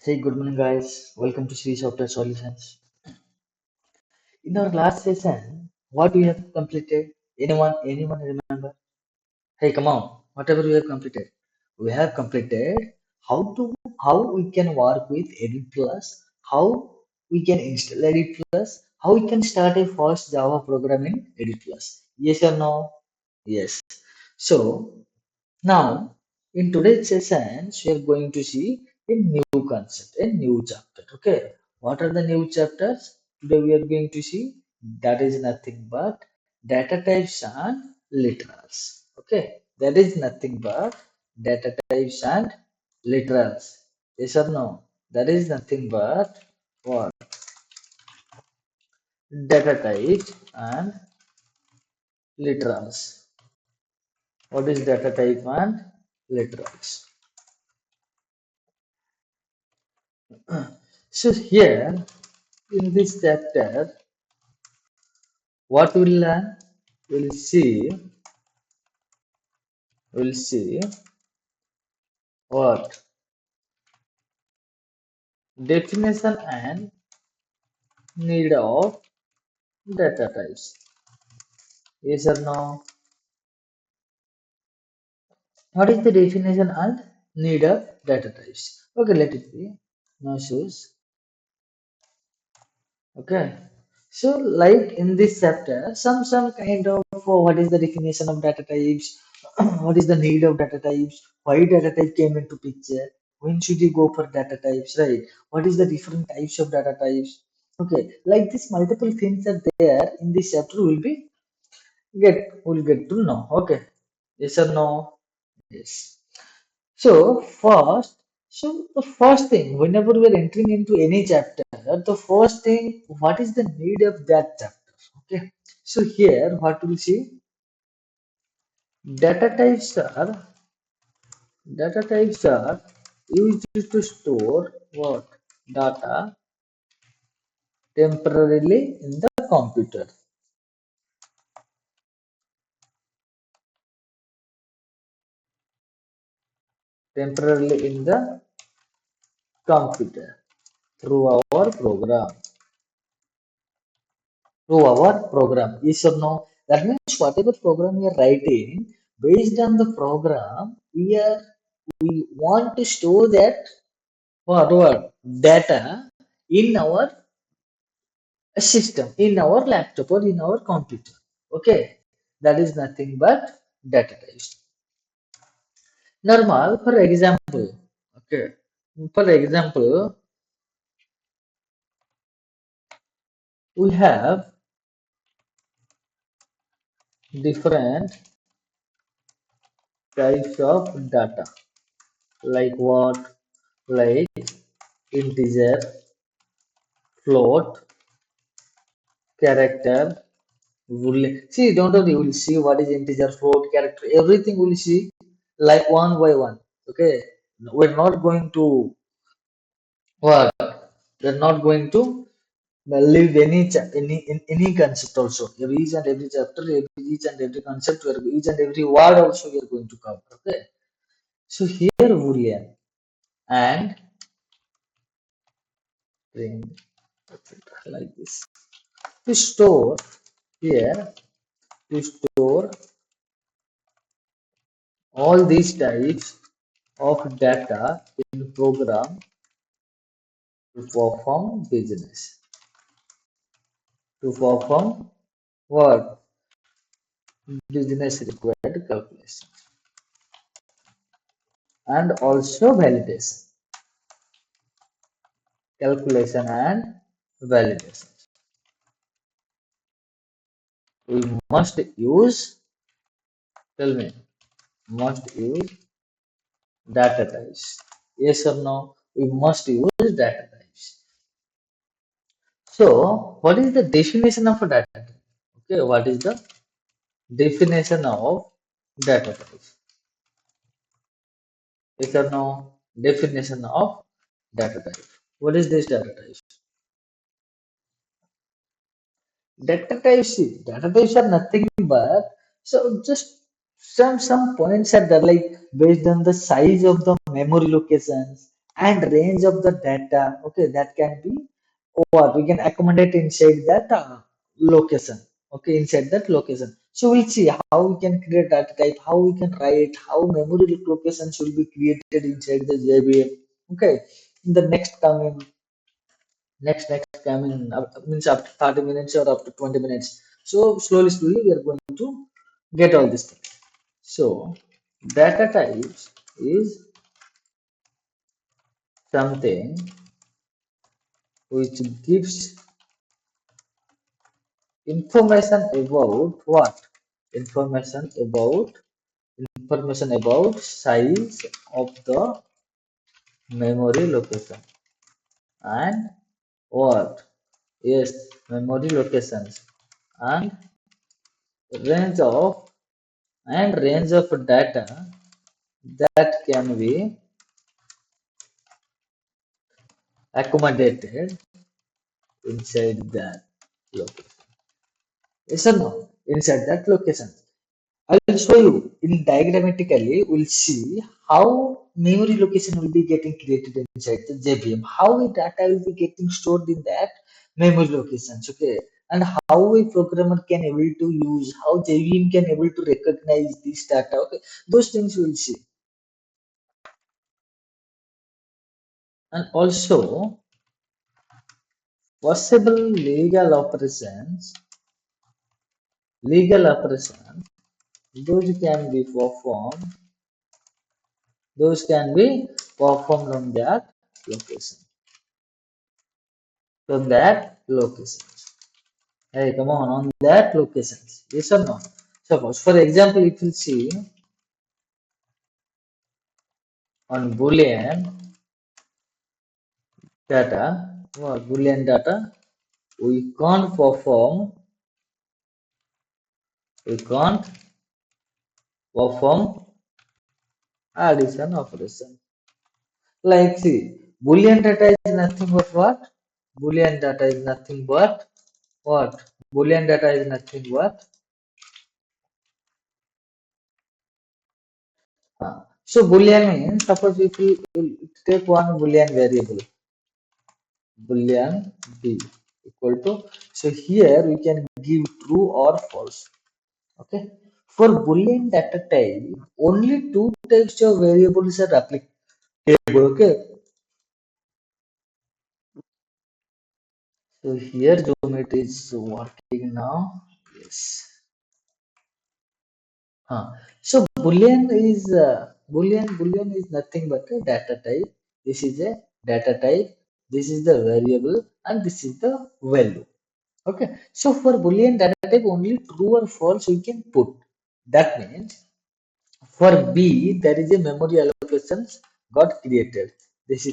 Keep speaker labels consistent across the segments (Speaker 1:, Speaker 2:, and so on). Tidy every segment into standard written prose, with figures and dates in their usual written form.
Speaker 1: Hey, good morning, guys. Welcome to Sri Software Solutions. In our last session, what we have completed? Anyone remember? Hey, come on. Whatever we have completed, we have completed how we can work with Edit Plus, how we can install Edit Plus, how we can start a first Java program in Edit Plus. Yes or no? Yes. So now, in today's sessions, we are going to see a new concept, a new chapter. Okay, what are the new chapters? Today we are going to see that is nothing but data types and literals. Okay, that is nothing but data types and literals. Yes or no? That is nothing but what? Data types and literals. What is data type and literals? So here in this chapter, what we'll learn? We'll see, we'll see what definition and need of data types. Yes or no? What is the definition and need of data types? Okay, let it be. No issues. Okay. So, like in this chapter, some kind of what is the definition of data types, what is the need of data types, why data type came into picture, when should you go for data types, right? What is the different types of data types? Okay, like this multiple things are there in this chapter we'll get to know. Okay, yes or no? Yes. So first, so the first thing, whenever we are entering into any chapter, the first thing, what is the need of that chapter? Okay. So here, what we'll see, data types are data types are used to store what data temporarily in the computer. Temporarily in the computer through our program. Through our program. Yes or no? That means whatever program we are writing, based on the program, we want to store that what data in our system, in our laptop or in our computer. Okay, that is nothing but data types. Normal, for example, okay, for example, we have different types of data, like what, like integer, float, character, boolean. See, don't worry, you will see what is integer, float, character, everything will see like one by one. Okay, we're not going to what? We're not going to leave any concept also. Each and every chapter, each and every concept, each and every word also we are going to cover. Okay, so here boolean and string, like this. To store here, to store all these types of data in program to perform business. To perform what? Business required calculation and also validation. Calculation and validation. We must use, tell me, must use data types. Yes or no? We must use data types. So, what is the definition of a data type? Okay, what is the definition of data type? Yes or no? Definition of data type. What is this data type? Data types are nothing but so just some points are there like based on the size of the memory locations, and range of the data, okay, that can be what we can accommodate inside that location, okay, inside that location. So we'll see how we can create data type, how we can write, how memory locations will be created inside the JVM, okay, in the next coming means after 30 minutes or up to 20 minutes. So slowly we are going to get all this thing. So data types is something which gives information about what? Information about size of the memory location and what? Yes, memory locations and range of range of data that can be accommodated inside that location. Yes or no? Inside that location. I will show you in diagrammatically. We'll see how memory location will be getting created inside the JVM. How the data will be getting stored in that memory locations. Okay, and how a programmer can able to use, how JVM can able to recognize this data. Okay, those things we'll see, and also possible legal operations, those can be performed on that location, from that location. Hey, come on that locations. Yes or no? Suppose, for example, if you see on data, Boolean data, we can't perform, we can't perform addition operation. Like, see, Boolean data is nothing but what? Boolean data is nothing but what? Boolean data is nothing but. So Boolean means, suppose if we will take one Boolean variable, Boolean b equal to, so here we can give true or false. Okay. For Boolean data type, only two types of variables are applicable. Okay. So here Zoom it is working now. Yes. So Boolean is nothing but a data type. This is a data type. This is the variable, and this is the value. Okay. So for Boolean data type, only true or false we can put. That means for B, there is a memory allocations got created. This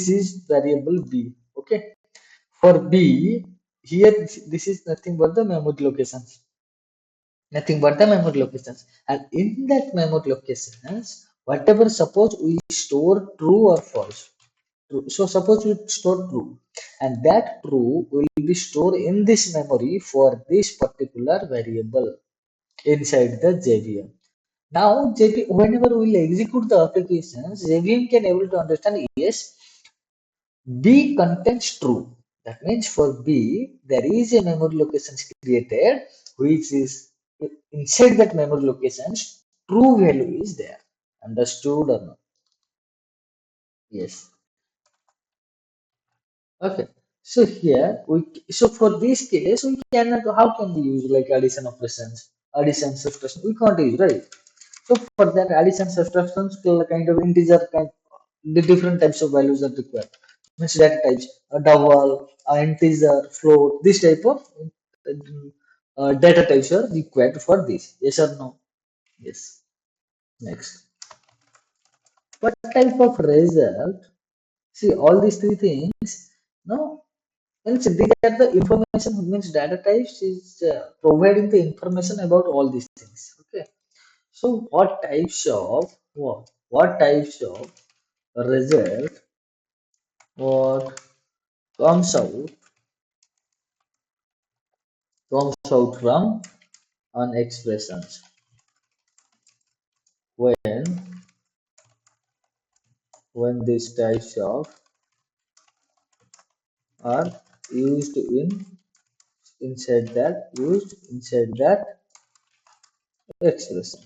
Speaker 1: is variable B. Okay. For B, here this is nothing but the memory locations. Nothing but the memory locations. And in that memory locations, whatever, suppose we store true or false. True. So suppose we store true, and that true will be stored in this memory for this particular variable inside the JVM. Now, whenever we will execute the applications, JVM can able to understand, yes, B contains true. That means for B, there is a memory location created, which is inside that memory locations, true value is there. Understood or not? Yes. Okay. So here so for this case we cannot, how can we use like addition operations, addition subtraction? We can't use, right? So for that addition subtractions, kind of integer kind, the different types of values are required. Means data types, a double, a integer, float, this type of data types are required for this. Yes or no? Yes. Next, what type of result? See all these three things. No, means these are the information, means data types is providing the information about all these things. Okay. So what types of result what comes out from an expressions when when these types of are used inside that expression.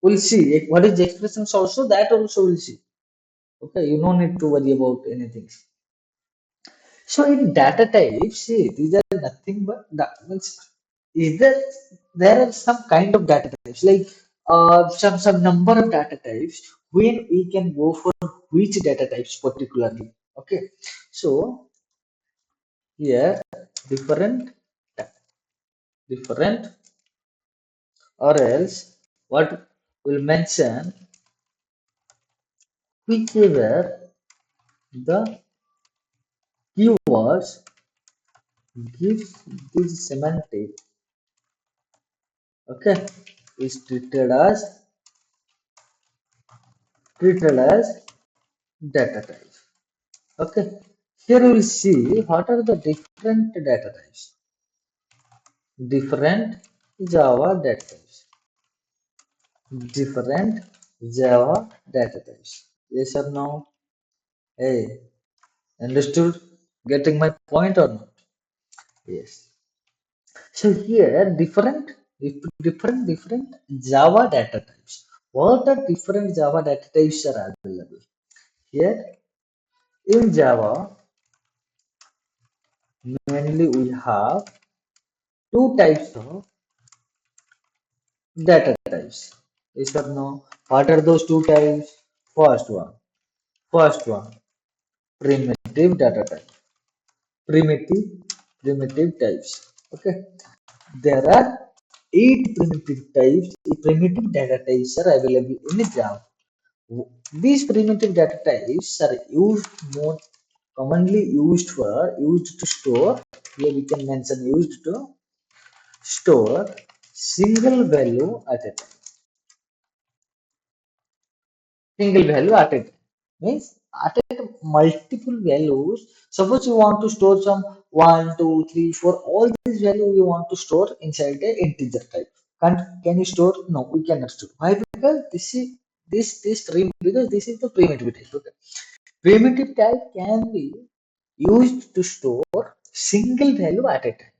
Speaker 1: We'll see what is the expressions also, that also we'll see. Okay, you don't need to worry about anything. So in data types, see, these are nothing but means is there are some kind of data types like some number of data types when we can go for which data types particularly. Okay, so here different different or else what will mention whichever the keywords gives this semantic, okay, is treated as data type. Okay, here we will see what are the different data types, different Java data types, different Java data types. Yes or no? Hey, understood? Getting my point or not? Yes. So here different Java data types. What are different Java data types are available? Here in Java, mainly we have two types of data types. Yes or no? What are those two types? First one, first one, primitive data type. Primitive, primitive types. Okay. There are 8 primitive data types are available in Java. These primitive data types are used more commonly used to store. Here we can mention used to store single value at a time. Single value at a time means at a time multiple values. Suppose you want to store some 1 2 3 4, all these value you want to store inside a integer type. Can you store? No, we cannot store. Why? Because this is the primitive type. Okay. Primitive type can be used to store single value at a time.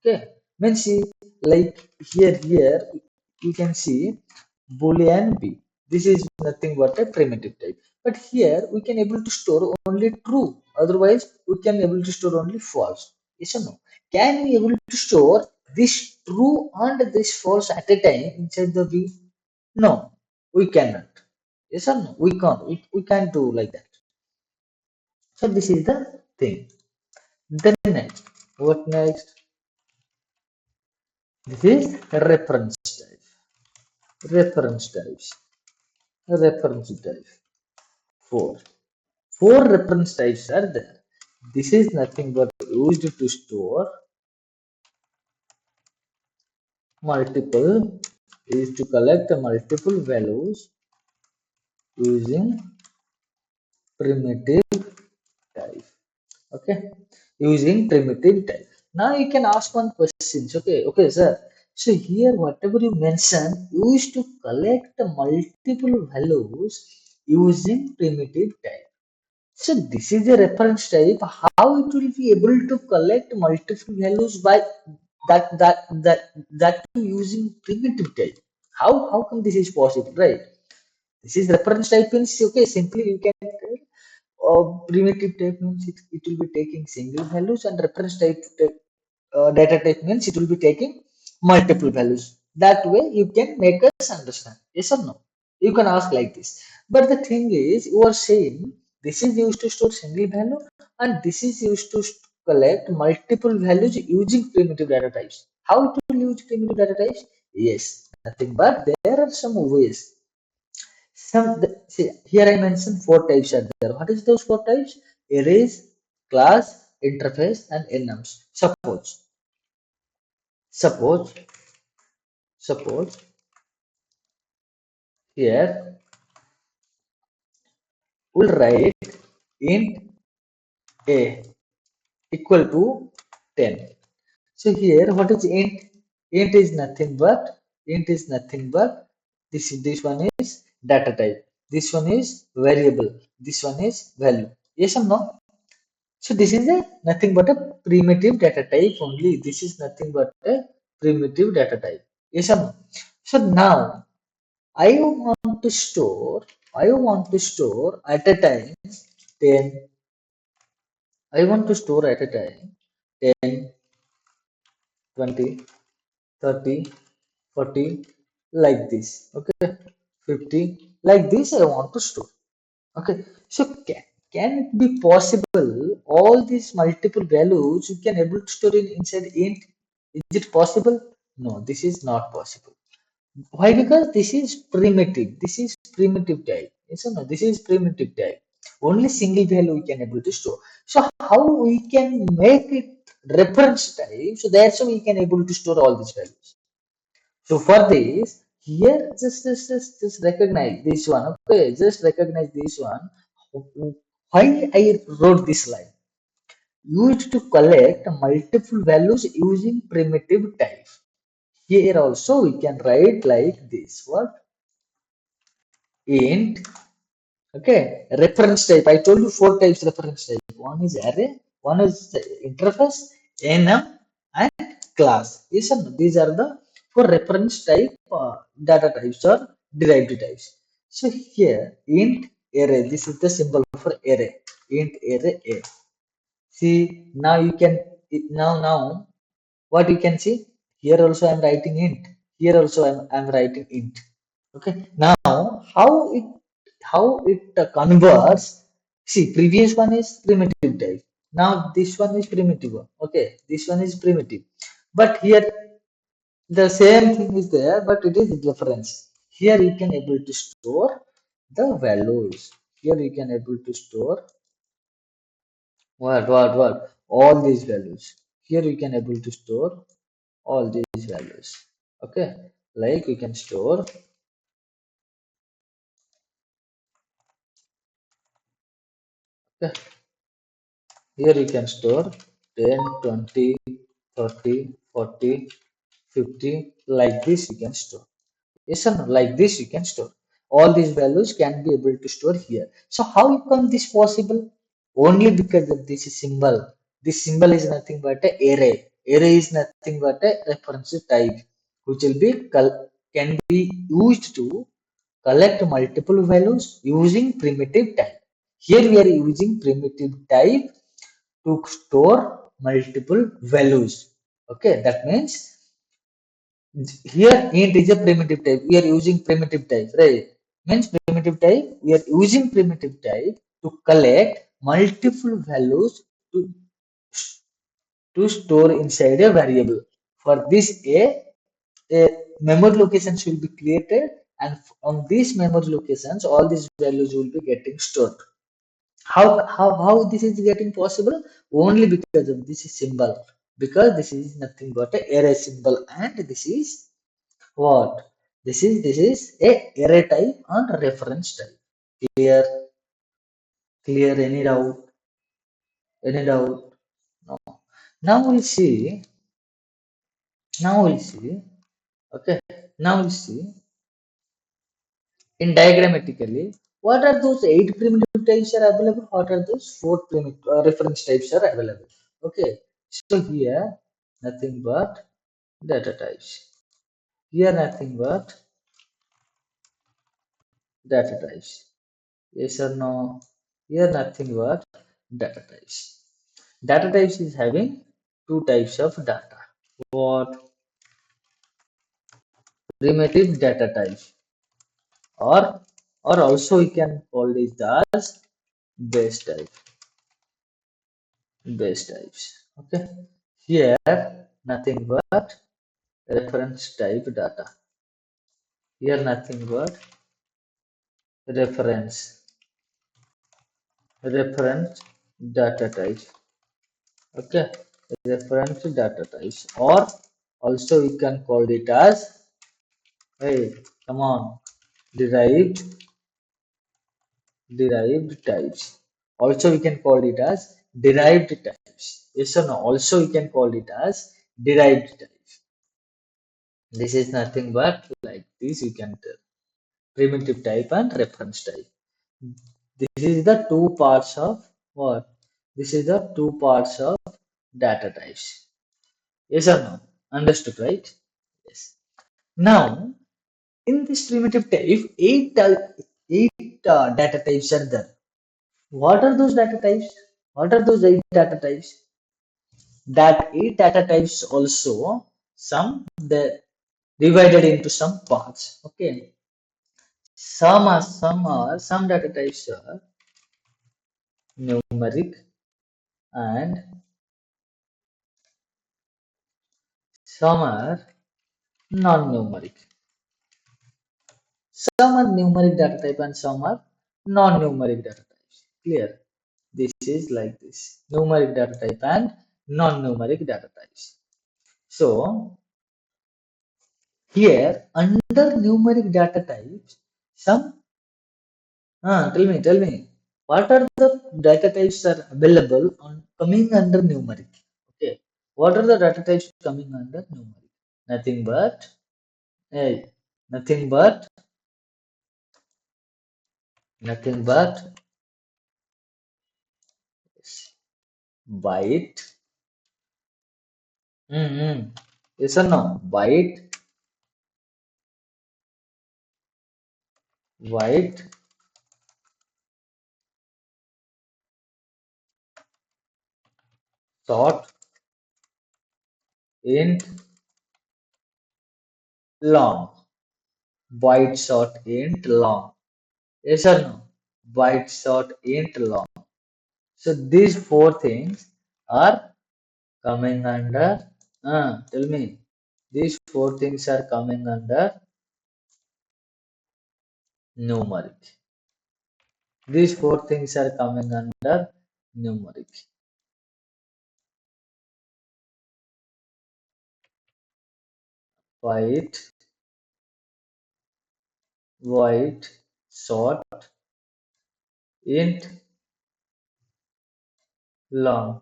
Speaker 1: Okay, means see, like here you can see boolean b. This is nothing but a primitive type. But here we can able to store only true. Otherwise we can able to store only false. Yes or no? Can we able to store this true and this false at a time inside the b? No, we cannot. Yes or no? We can't do like that. So this is the thing. Then next, what next? This is reference type. Reference types. Reference type. Four. Four reference types are there. This is nothing but used to store multiple, is to collect multiple values using primitive type. Okay, using primitive type. Now you can ask one question. Okay sir, so here whatever you mention used to collect multiple values using primitive type. So this is a reference type. How it will be able to collect multiple values by that using primitive type? How come this is possible, right? This is reference type means, okay, simply you can tell primitive type means it will be taking single values, and reference data type means it will be taking multiple values. That way you can make us understand. Yes or no? You can ask like this. But the thing is, you are saying this is used to store single value and this is used to collect multiple values using primitive data types. How it will use primitive data types? Yes, nothing but there are some ways. See, here I mentioned 4 types are there. What is those 4 types? Arrays, class, interface, and enums. Suppose, suppose here we'll write int a equal to 10. So here what is int? Int is nothing but this one is data type. this one is variable, this one is value. Yes or no? So this is a nothing but a primitive data type only. This is nothing but a primitive data type. Yes or no? So now I want to store, at a time 10, I want to store at a time 10, 20, 30, 40, like this. Okay, 50, like this I want to store. Okay, so can it be possible all these multiple values you can able to store in inside int? Is it possible? No, this is not possible. Why? Because this is primitive. This is primitive type. Yes or no? This is primitive type. Only single value we can able to store. So how we can make it reference type? So that's how we can able to store all these values. So for this, here just recognize this one. Okay, just recognize this one. Why I wrote this line? Used to collect multiple values using primitive type. Here also we can write like this. What? Int. Okay, reference type. I told you four types reference type. One is array, one is interface, enum, and class. These are the four reference type data types or derived types. So here int array. This is the symbol for array. Int array a. See, now you can now what you can see here also I'm writing int. Here also I'm writing int. Okay, now it how it converts. See, previous one is primitive type. Now this one is primitive one. Okay, this one is primitive, but here the same thing is there, but it is difference. Here you can able to store the values. Here you can able to store what all these values. Here you can able to store all these values. Okay, like you can store. Okay, here you can store 10, 20, 30, 40, 50, like this you can store. Yes or no? Like this you can store. All these values can be able to store here. So how come this possible? Only because of this symbol. This symbol is nothing but a array. Array is nothing but a reference type, which will be can be used to collect multiple values using primitive type. Here we are using primitive type to store multiple values. Okay, that means here int is a primitive type. We are using primitive type, right? Means primitive type. We are using primitive type to collect multiple values to store inside a variable. For this, a memory locations will be created, and on these memory locations, all these values will be getting stored. How this is getting possible? Only because of this symbol. Because this is nothing but a array symbol, and this is what? This is a array type and reference type. Clear? Clear? Any doubt? Any doubt? No. Now we'll see. Now we'll see. Okay. Now we'll see in diagrammatically what are those 8 primitive types are available. What are those 4 primitive reference types are available? Okay. So here nothing but data types. Here nothing but data types. Yes or no? Here nothing but data types. Data types is having 2 types of data. What? Primitive data types, or also we can call this as base type. Base types. Okay. Here nothing but reference type data. Here nothing but reference reference data types. Okay, reference data types, or also we can call it as, hey, come on, derived types. Also we can call it as derived types. Yes or no? Also we can call it as derived types. This is nothing but like this you can tell. primitive type and reference type. This is the two parts of what? This is the two parts of data types. Yes or no? Understood, right? Yes. Now, in this primitive type, eight data types are there. What are those data types? What are those eight data types? That eight data types also some they divided into some parts. Okay, some data types are numeric and some are non-numeric. Some are numeric data type and some are non-numeric data types. Clear? This is like this: numeric data type and non-numeric data types. So here under numeric data types, some tell me, what are the data types are available on coming under numeric? Okay, what are the data types coming under numeric? Nothing but, hey, nothing but, nothing but byte. Yes or no? Byte, short, int, long. Byte, short, int, long. Yes or no? Byte, short, int, long. So these four things are coming under, tell me, these four things are coming under numeric. These four things are coming under numeric. Byte, byte, short, int, long.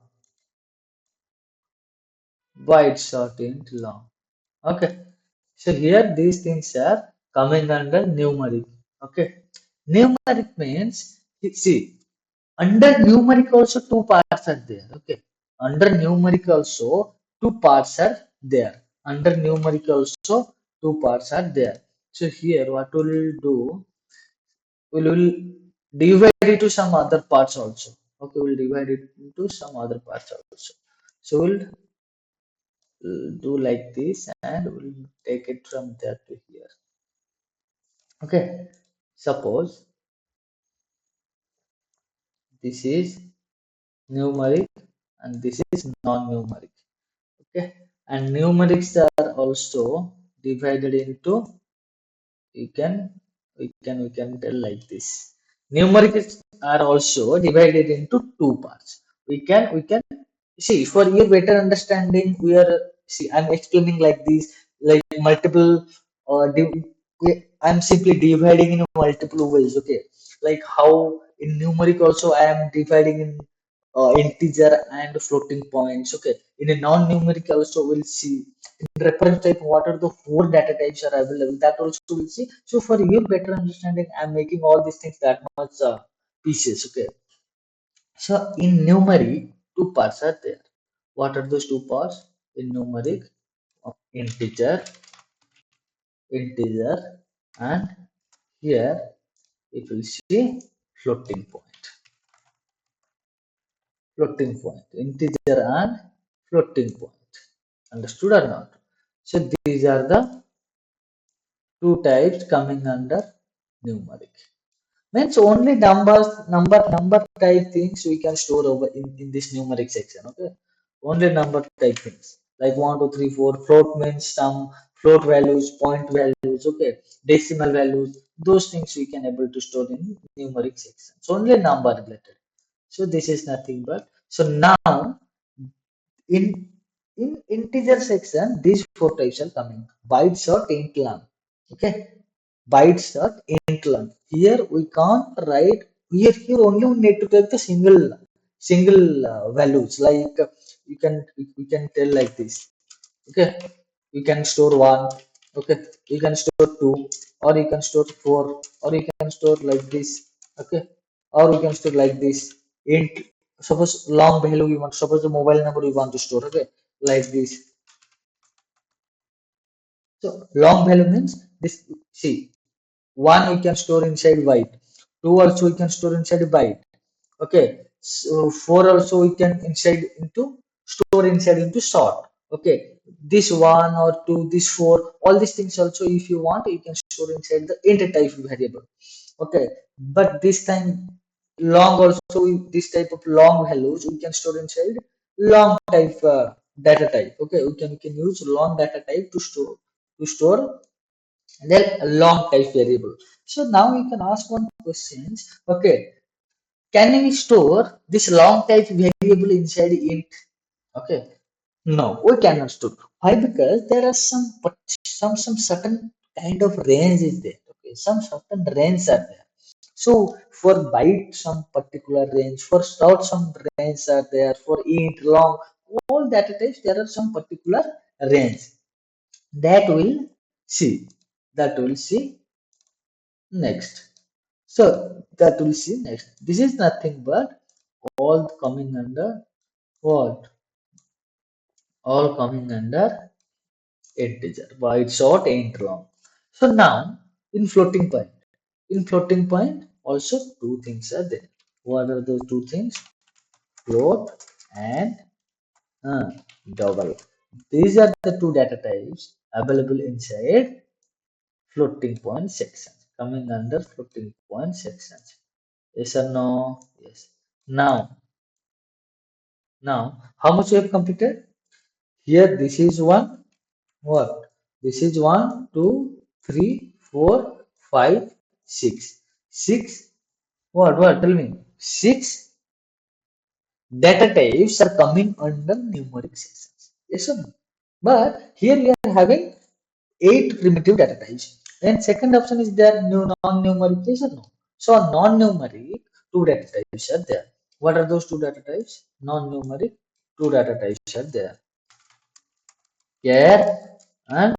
Speaker 1: Byte, short, int, long. Okay. So here these things are coming under numeric. Okay. Numeric means, see, under numeric also two parts are there. Okay. Under numeric also two parts are there. Under numeric also two parts are there. So here what we will do, we will divide it to some other parts also. Okay, we'll divide it into some other parts also. So we'll do like this and we'll take it from there to here. Okay, suppose this is numeric and this is non-numeric. Okay, and numerics are also divided into, you can we can tell like this: numerics are also divided into two parts. We can see, for your better understanding, we are, see, I'm explaining like this, like multiple, I'm simply dividing in multiple ways. Okay, like how in numeric also I am dividing in integer and floating points. Okay, in a non-numeric also we'll see in reference type what are the four data types are available, that also we'll see. So for your better understanding, I'm making all these things that much pieces. Okay, so in numeric two parts are there. What are those two parts in numeric? Integer, integer, and here if you see floating point, floating point, integer and floating point. Understood or not? So these are the two types coming under numeric. Means only number type things we can store over in this numeric section. Okay, only number type things like 1 2 3 4. Float means some float values, point values. Okay, decimal values, those things we can able to store in numeric section. So only number related. So this is nothing but, so now in integer section these four types are coming: byte, short, int, long. Okay, byte, short, int, long. Here we can't write, here only we need to take the single values, like you can tell like this. Okay, you can store one. Okay, you can store two, or you can store 4, or you can store like this. Okay, or you can store like this int. Suppose long value you want, suppose the mobile number you want to store. Okay, like this. So long value means this. See, one we can store inside byte, two also we can store inside byte. Okay, so four also we can inside into store inside into sort. Okay, this one or two, this four, all these things also if you want you can store inside the int type variable. Okay, but this time long also this type of long values we can store inside long type data type. Okay, we can use long data type to store then a long type variable. So now we can ask one questions. Okay, can we store this long type variable inside int? Okay, no, we cannot store. Why? Because there are some certain kind of range is there. Okay, some certain range are there. So for byte some particular range, for stout some range are there, for int long, all data types there are some particular range that will see that will see next. So that will see next. This is nothing but all coming under what? All coming under integer. Byte short int long. So now in floating point also two things are there. What are those two things? Float and uh, double. These are the two data types available inside floating point section. Coming under floating point sections. Yes or no? Yes. Now, how much you have completed? Here, this is one. What? This is 1, 2, 3, 4, 5, 6. 6. What? What? Tell me. 6 data types are coming under numeric sections. Yes or no? But here we are having 8 primitive data types. And second option is there new non-numeric. Yes or no? So non-numeric two data types are there. What are those two data types? Non-numeric two data types are there. Char and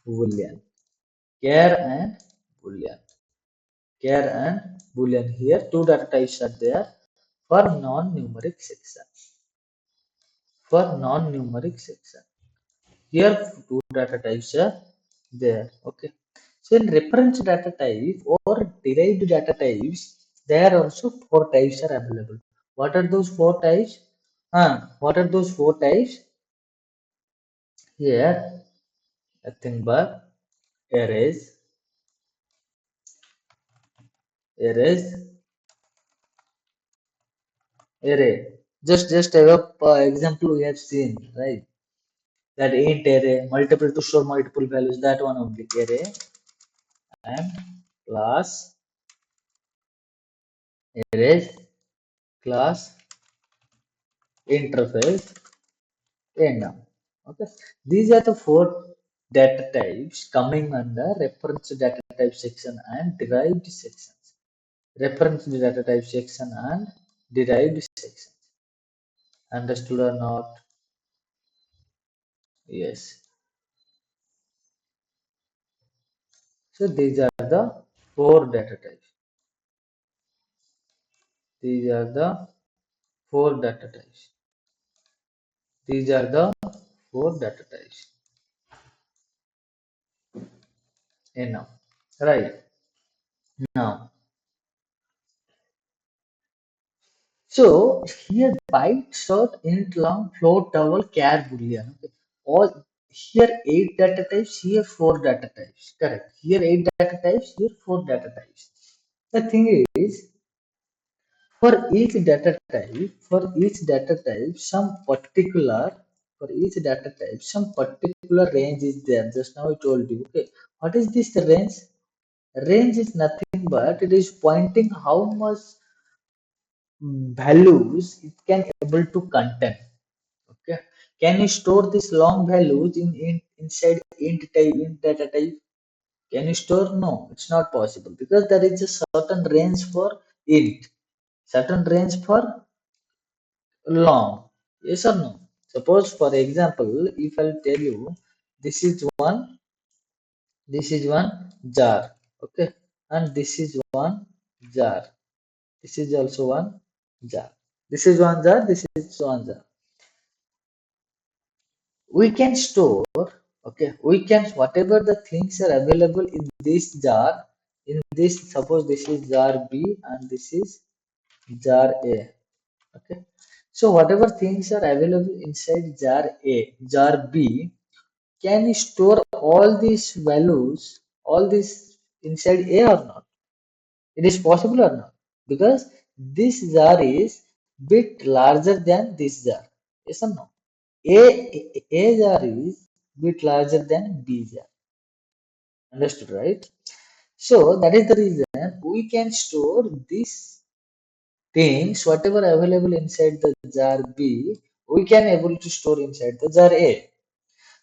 Speaker 1: boolean. Char and boolean. Char and boolean. Here two data types are there for non-numeric section. For non-numeric section. Here two data types are there. Okay. So in reference data type or derived data types, there are also four types are available. What are those four types? What are those four types? Here, nothing but arrays, arrays, array. Just a example we have seen, right? That int array, multiple to store multiple values. That one only array and class arrays, class interface, and now. Okay, these are the four data types coming under reference data type section and derived sections. Reference data type section and derived section. Understood or not? Yes. So these are the four data types. These are the four data types. These are the four data types. And now, right now. So here byte, short, int, long, float, double, char, boolean. Okay. All here 8 data types. Here 4 data types. Correct. Here 8 data types. Here 4 data types. The thing is, for each data type, some particular range is there. Just now I told you. Okay, what is this range? Range is nothing but it is pointing how much values it can able to contain. Okay, can you store this long values inside int data type? Can you store? No, it's not possible because there is a certain range for int, certain range for long. Yes or no? Suppose for example, if I'll tell you this is one This is one jar. Okay, and this is one jar. This is also one jar. This is one jar. This is one jar. We can store, okay, we can, whatever the things are available in this jar, in this, suppose this is jar B and this is jar A. Okay, so whatever things are available inside jar A, jar B, can you store all these values, all this inside A or not? It is possible or not? Because this jar is bit larger than this jar. Yes or no? A jar is bit larger than B jar. Understood, right? So that is the reason we can store these things, whatever available inside the jar B, we can able to store inside the jar A.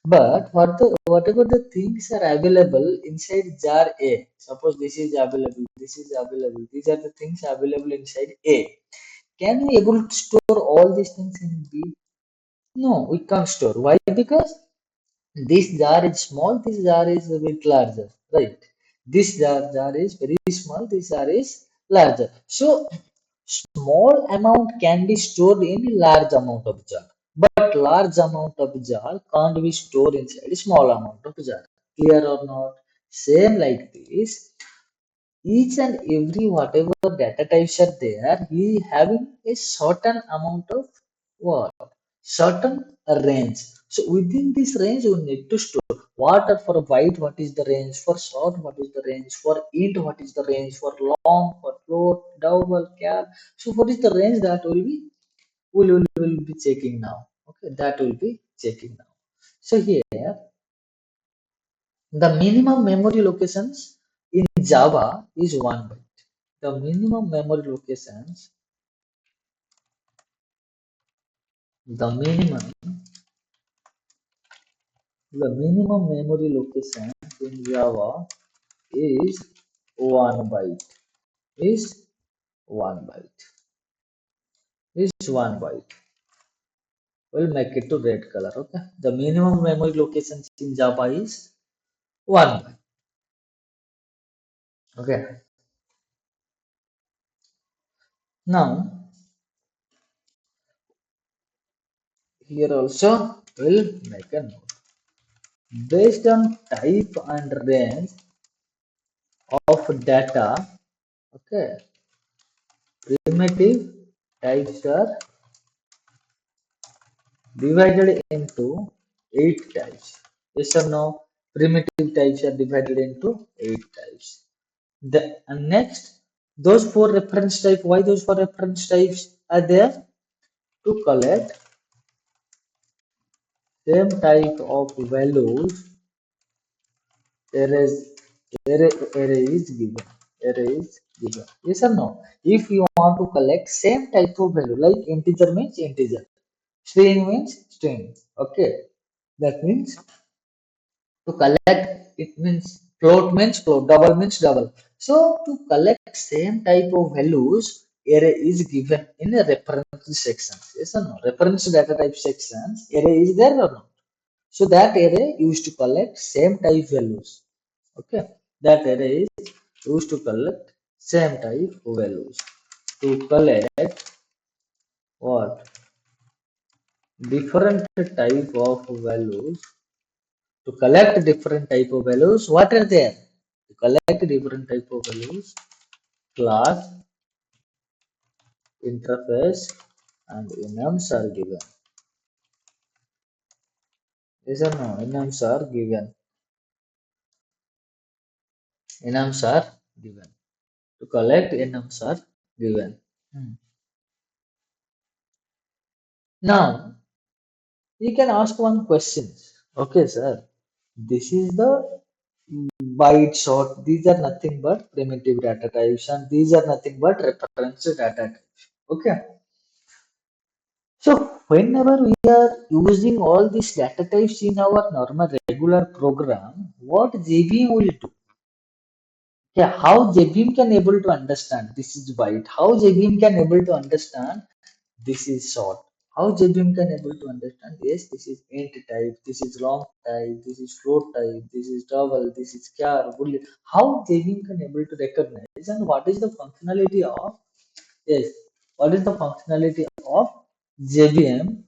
Speaker 1: But whatever the things are available inside jar A, suppose this is available, this is available, these are the things available inside A. Can we able to store all these things in B? No, we can't store. Why? Because this jar is small, this jar is a bit larger, right? This jar is very small, this jar is larger. So small amount can be stored in large amount of jar, but large amount of jar can't be stored inside a small amount of jar. Clear or not? Same like this, each and every whatever data types are there, he having a certain amount of what? Certain range. So within this range, you need to store. What are for byte, what is the range? For short, what is the range? For int, what is the range? For long, for float, double, char. So what is the range that will be? Will be checking now. Okay, that will be checking now. So here the minimum memory locations in Java is 1 byte. The minimum memory locations, the minimum, the minimum memory location in Java is 1 byte. Is 1 byte. Is 1 byte. We'll make it to red color. Okay. The minimum memory locations in Java is 1 byte. Okay. Now here also we'll make a note. Based on type and range of data, okay, primitive types are divided into 8 types. Yes or no? Primitive types are divided into 8 types. And next, those 4 reference types, why those 4 reference types are there? To collect same type of values. Array is given. Array is given. Yes or no? If you want to collect same type of value, like integer means integer, string means string. Okay, that means to collect, it means float means float, double means double. So to collect same type of values, array is given in a reference sections. Yes or no? Reference data type sections, array is there or not? So that array used to collect same type values. Okay, that array is used to collect same type of values. To collect what? Different type of values. To collect different type of values, what are there? To collect different type of values, class, interface, and enums are given. Yes or no? Enums are given. Enums are given. To collect enums are given. Now you can ask one question. Okay, sir. This is the byte short. These are nothing but primitive data types, and these are nothing but reference data types. Okay. So whenever we are using all these data types in our normal regular program, what JVM will do? Yeah, how JVM can able to understand this is byte? How JVM can able to understand this is short? How JVM can able to understand? Yes, this is int type, this is long type, this is float type, this is double, this is char, boolean. How JVM can able to recognize, and what is the functionality of, yes, what is the functionality of JVM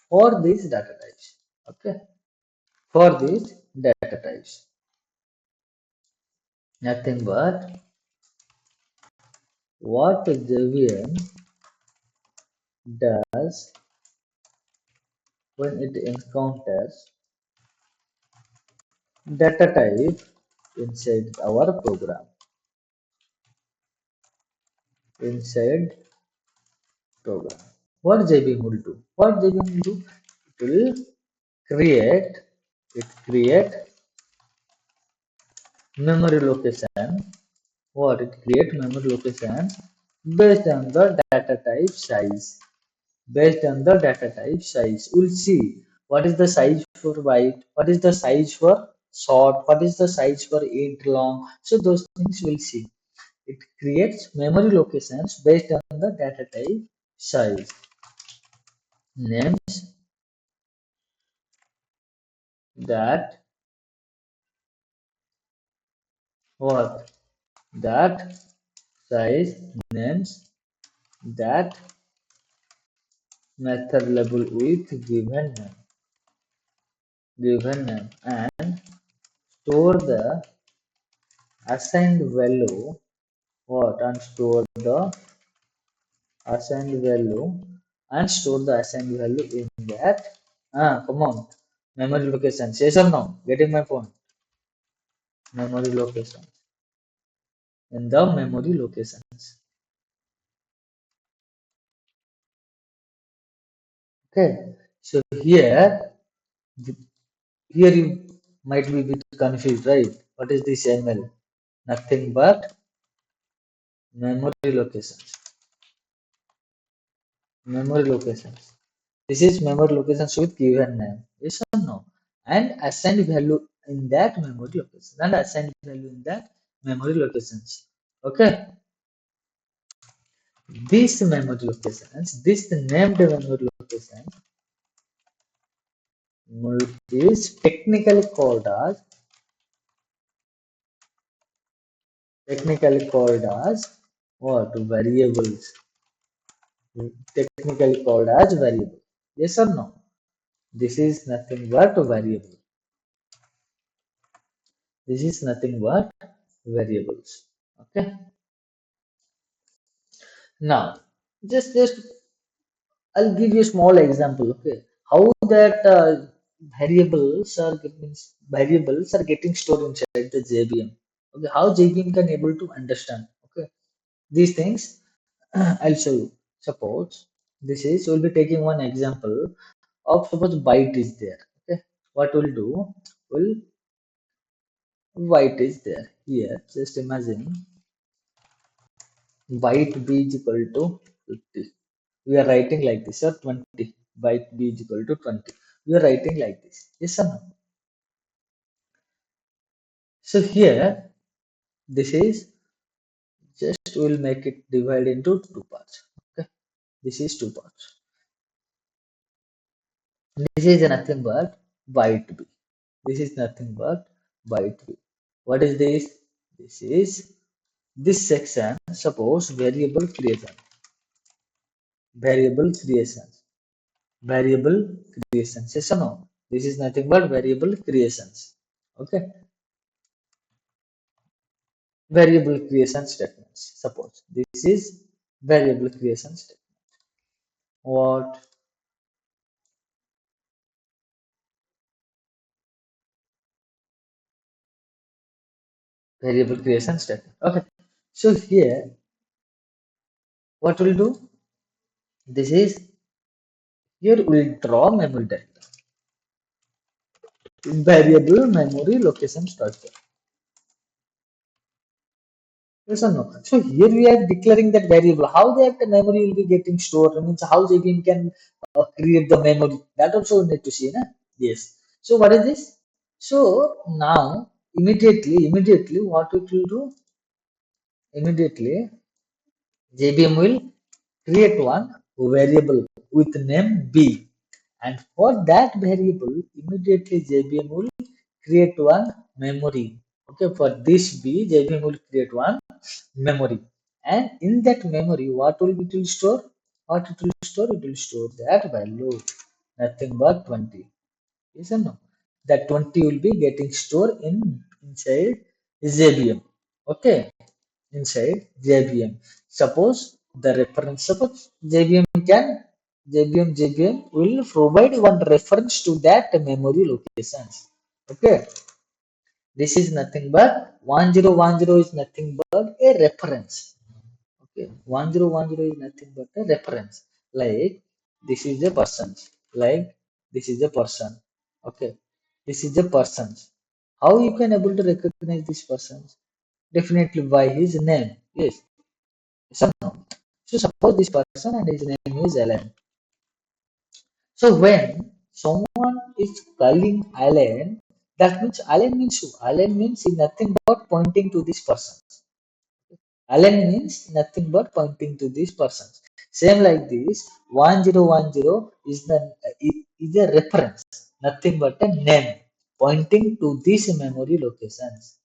Speaker 1: for these data types? Okay, for these data types, nothing but what JVM does when it encounters data type inside our program. Inside program. What JVM will do? What JVM will do? It will create, it create memory location. What it create memory location based on the data type size. Based on the data type size, we'll see what is the size for byte, what is the size for short, what is the size for int long. So those things we'll see. It creates memory locations based on the data type size. Names that what? That size names that method label with given name and store the assigned value what and store the assigned value and store the assigned value in that come on memory location. Yes or no? Getting my point? Memory location in the memory locations. Okay, so here you might be a bit confused, right? What is this ML? Nothing but memory locations. Memory locations. This is memory locations with given name. Yes or no? And assigned value in that memory location. And assigned value in that memory locations. Okay. This memory locations, this named memory location is technically called as what? Variables. Technically called as variable. Yes or no? This is nothing but variable. This is nothing but variables. Okay. Now, just I'll give you a small example. Okay, how that variables are getting stored inside the JVM. Okay, how JVM can able to understand. Okay, these things I'll show you. Suppose this is we'll be taking one example of suppose byte is there. Okay, what we'll do? Will byte is there here. Just imagine byte b is equal to 50. We are writing like this, or 20. Byte b is equal to 20. We are writing like this. Yes or no? So here, this is just we'll make it divide into two parts. Okay, this is two parts. This is nothing but byte b. This is nothing but byte b. What is this? This is this section. Suppose variable creation. Variable creations. Variable creations. Yes or no? This is nothing but variable creations. Okay. Variable creation statements. Suppose this is variable creation statement. What? Variable creation statement. Okay. So here, what we'll do? This is here we'll draw memory diagram. Variable memory location structure. Yes or no? So here we are declaring that variable. How that memory will be getting stored? I mean, how JVM can create the memory? That also we need to see, na? Yes. So what is this? So now immediately, what it will do? Immediately, JVM will create one. variable with name b, and for that variable immediately JVM will create one memory. Okay, for this b JVM will create one memory, and in that memory what will it will store? What it will store? It will store that value, nothing but 20. Yes or no? That 20 will be getting stored inside JVM. Okay, inside JVM. Suppose the reference, suppose JVM will provide one reference to that memory locations. Okay, this is nothing but 1010 is nothing but a reference. Okay, 1010 is nothing but a reference. Like this is a person. Like this is a person. Okay, this is a person. How you can able to recognize this person? Definitely by his name. Yes. So, no. So suppose this person and his name is Alan. So when someone is calling Alan, that means Alan means who? Alan means nothing but pointing to this person. Alan means nothing but pointing to these persons. Same like this, 1010 is a reference, nothing but a name pointing to these memory locations.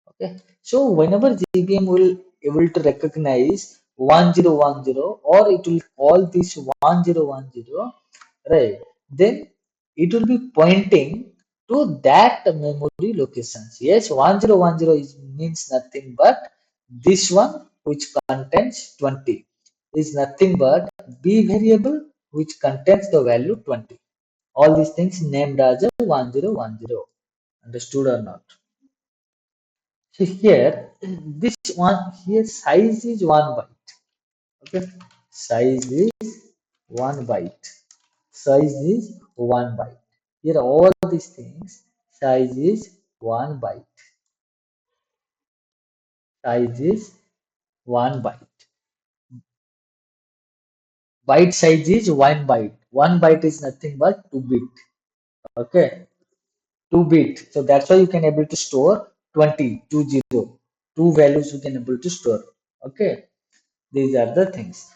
Speaker 1: Okay, so whenever JVM will able to recognize 1010 or it will call this 1010, right? Then it will be pointing to that memory locations. Yes, 1010 means nothing but this one which contains 20 is nothing but b variable which contains the value 20. All these things named as a 1010. Understood or not? So here, this one here size is 1 byte. Okay, size is 1 byte. Size is 1 byte. Here all these things size is 1 byte. Size is 1 byte. Byte size is 1 byte. 1 byte is nothing but 2 bit. Okay, 2 bit. So that's why you can able to store 20, 20. Two values you can able to store. Okay. These are the things.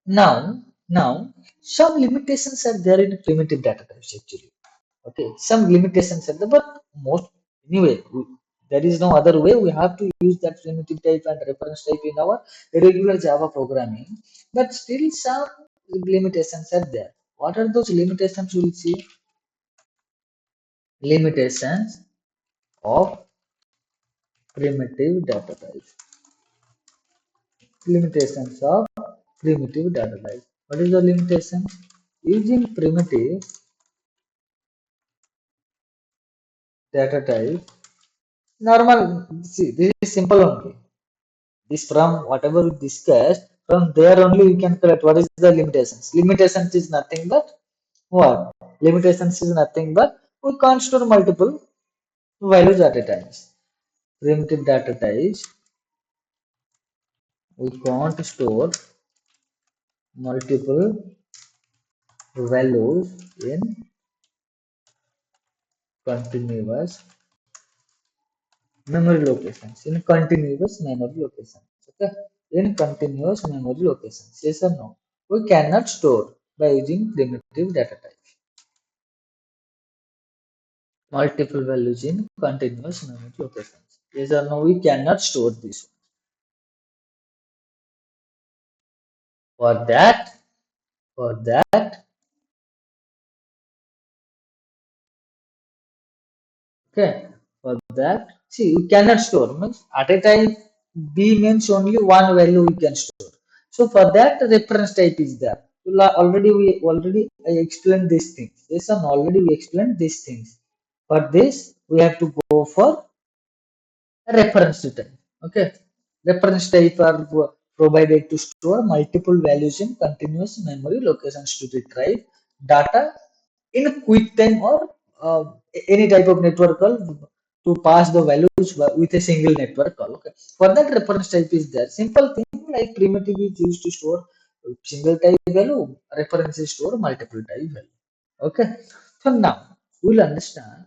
Speaker 1: Now, some limitations are there in primitive data types actually. Okay, some limitations are there, but most anyway, there is no other way. We have to use that primitive type and reference type in our regular Java programming. But still, some limitations are there. What are those limitations? We'll see. Limitations of primitive data types. Limitations of primitive data type. What is the limitation? Using primitive data type, normal, see, this is simple only. This from whatever we discussed, from there only you can collect what is the limitations. Limitations is nothing but what? Limitations is nothing but we can't store multiple values at a time. Primitive data types, we can't store multiple values in continuous memory locations. In continuous memory locations. Okay. In continuous memory locations. Yes or no? We cannot store by using primitive data type. Multiple values in continuous memory locations. Yes or no? We cannot store this. For that, for that, okay. For that, see, you cannot store. Means at a time, B means only one value we can store. So for that, reference type is there. Already I explained these things. Yes, and already we explained these things. For this, we have to go for a reference type. Okay, reference type are provided to store multiple values in continuous memory locations to retrieve data in a quick time or uh, any type of network call to pass the values with a single network call. Okay, for that reference type is there. Simple thing like primitive is used to store single type value, reference is store multiple type value. Okay, so now we'll understand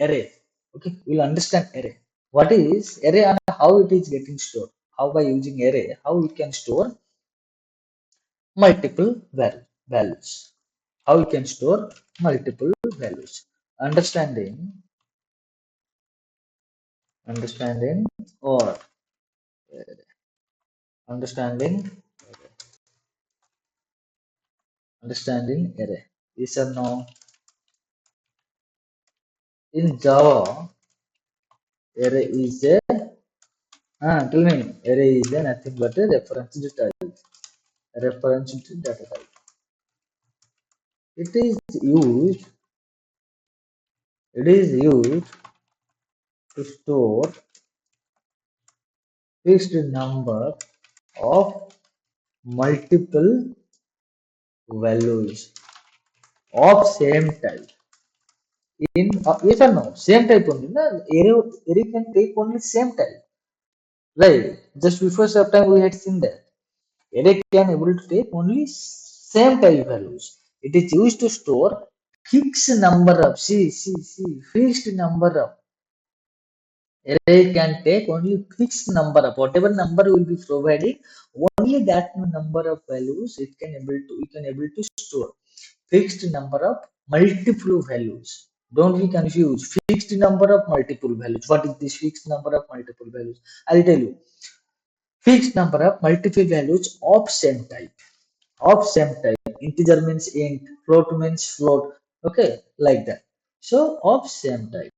Speaker 1: array. Okay, we'll understand array. What is array and how it is getting stored? How by using array, how we can store multiple values. How you can store multiple values? Understanding or understanding understanding array. Yes or no? In Java, array is a tell me, array is a nothing but a reference to type. Reference to data type. It is used. It is used to store fixed number of multiple values of same type. In yes or no? Same type only. Na? Array can take only same type. Right. Just before some time we had seen that. Array can able to take only same type values. It is used to store fixed number of fixed number of array can take only fixed number of whatever number will be provided, only that number of values you can able to store fixed number of multiple values. Don't be confused. Fixed number of multiple values. What is this fixed number of multiple values? I'll tell you. Fixed number of multiple values of same type. Of same type. Integer means int, float means float. Okay, like that. So of same type.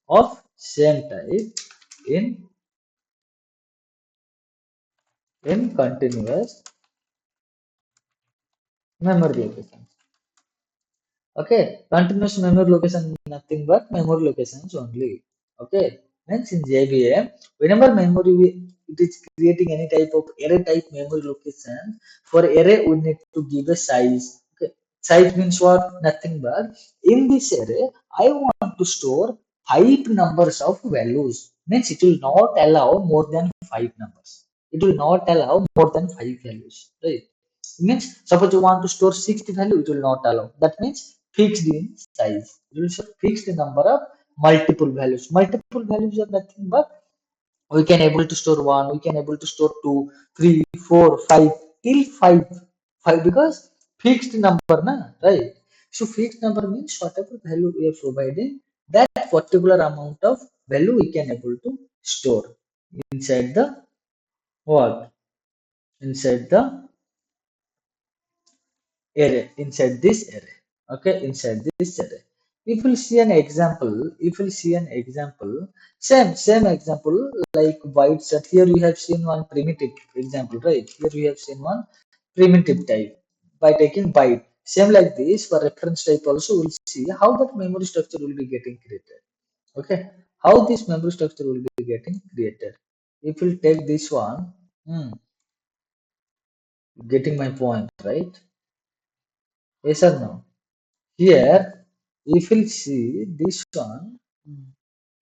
Speaker 1: Of same type in continuous memory location. Okay, continuous memory location nothing but memory locations only. Okay, means in JVM, whenever it is creating any type of array type memory location, for array we need to give a size. Okay, size means what? Nothing but in this array I want to store 5 numbers of values. Means it will not allow more than 5 numbers. It will not allow more than 5 values. Right? Means suppose you want to store 60 value, it will not allow. That means fixed in size. It will show fixed number of multiple values. Multiple values are nothing but we can able to store one, we can able to store two, three, four, five, till five because fixed number na, right? So fixed number means whatever value we are providing, that particular amount of value we can able to store inside the what? Inside the array, inside this array. Okay, inside this array, if we'll see an example, same example, like byte set. Here we have seen one primitive example, right? Here we have seen one primitive type by taking byte. Same like this for reference type also we'll see how that memory structure will be getting created. Okay, how this memory structure will be getting created. If we'll take this one, getting my point, right? Yes or no? Here, if we see this one,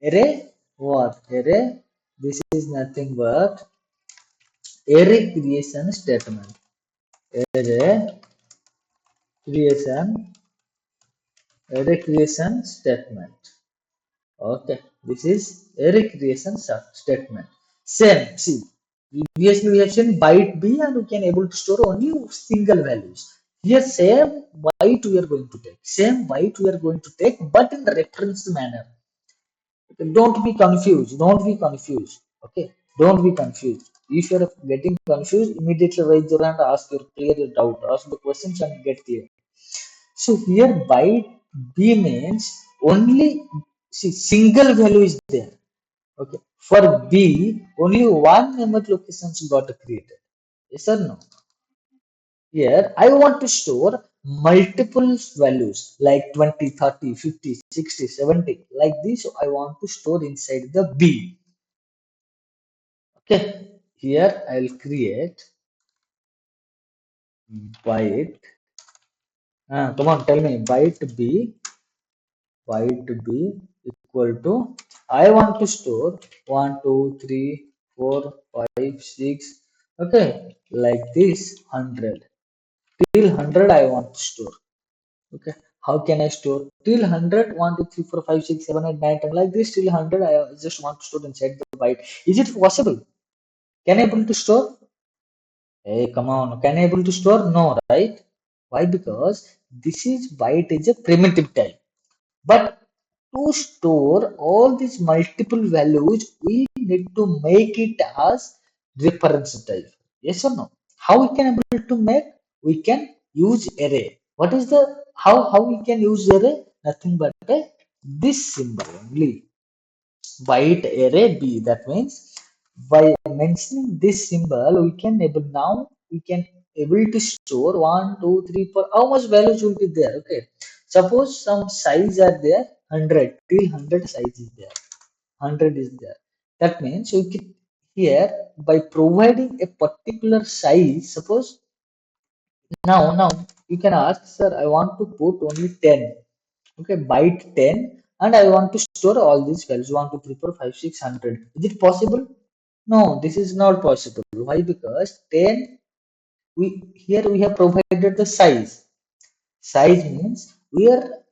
Speaker 1: array what? Array, this is nothing but array creation statement. Array creation, array creation statement. Okay, this is array creation statement. Same, see, previously we have seen byte B and we can able to store only single values. Here same byte we are going to take. Same byte we are going to take, but in the reference manner. Don't be confused. Don't be confused. Okay. Don't be confused. If you're getting confused, immediately raise your hand, ask your clear your doubt, ask the questions and get clear. So here byte B means only see single value is there. Okay. For B, only one memory locations got created. Yes or no? Here, I want to store multiple values like 20, 30, 50, 60, 70. Like this, I want to store inside the B. Okay, here I'll create byte. Come on, tell me byte B equal to, I want to store 1, 2, 3, 4, 5, 6. Okay, like this 100. Till 100 I want to store. Okay, how can I store till 100? 1, 2, 3, 4, 5, 6, 7, 8, 9, 10, like this till 100 I just want to store inside the byte. Is it possible? Can I able to store? Hey, come on. Can I able to store? No, right? Why? Because this is byte is a primitive type. But to store all these multiple values, we need to make it as reference type. Yes or no? How we can able to make? We can use array. What is the how we can use array? Nothing but this symbol only. Byte array b, that means by mentioning this symbol we can able now we can able to store 1 2 3 4 how much values will be there. Okay, suppose some size are there 100 till 100 size is there, 100 is there, that means we can here by providing a particular size. Suppose now you can ask, sir, I want to put only 10. Okay, byte 10, and I want to store all these values 1 2 3 4 5 600. Is it possible? No, this is not possible. Why? Because 10, we here we have provided the size. Size means we are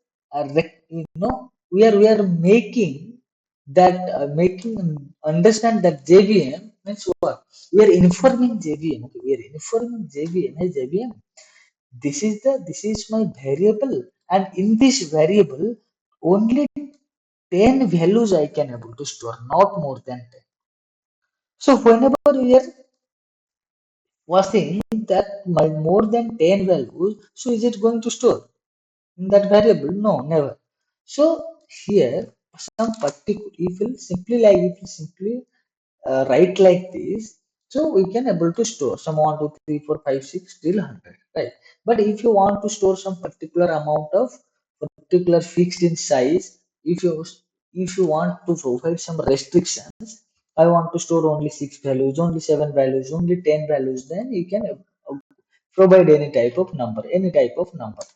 Speaker 1: we are making that making understand that JVM means what? We are informing JVM. Okay, we are informing JVM. Hey JVM, this is my variable, and in this variable only 10 values I can able to store, not more than 10. So whenever we are was saying that my more than 10 values, so is it going to store in that variable? No, never. So here some particular, if you simply write like this, so we can able to store some 1 2 3 4 5 6 till 100, right? But if you want to store some particular amount of particular fixed in size, if you want to provide some restrictions, I want to store only 6 values, only 7 values, only 10 values, then you can provide any type of number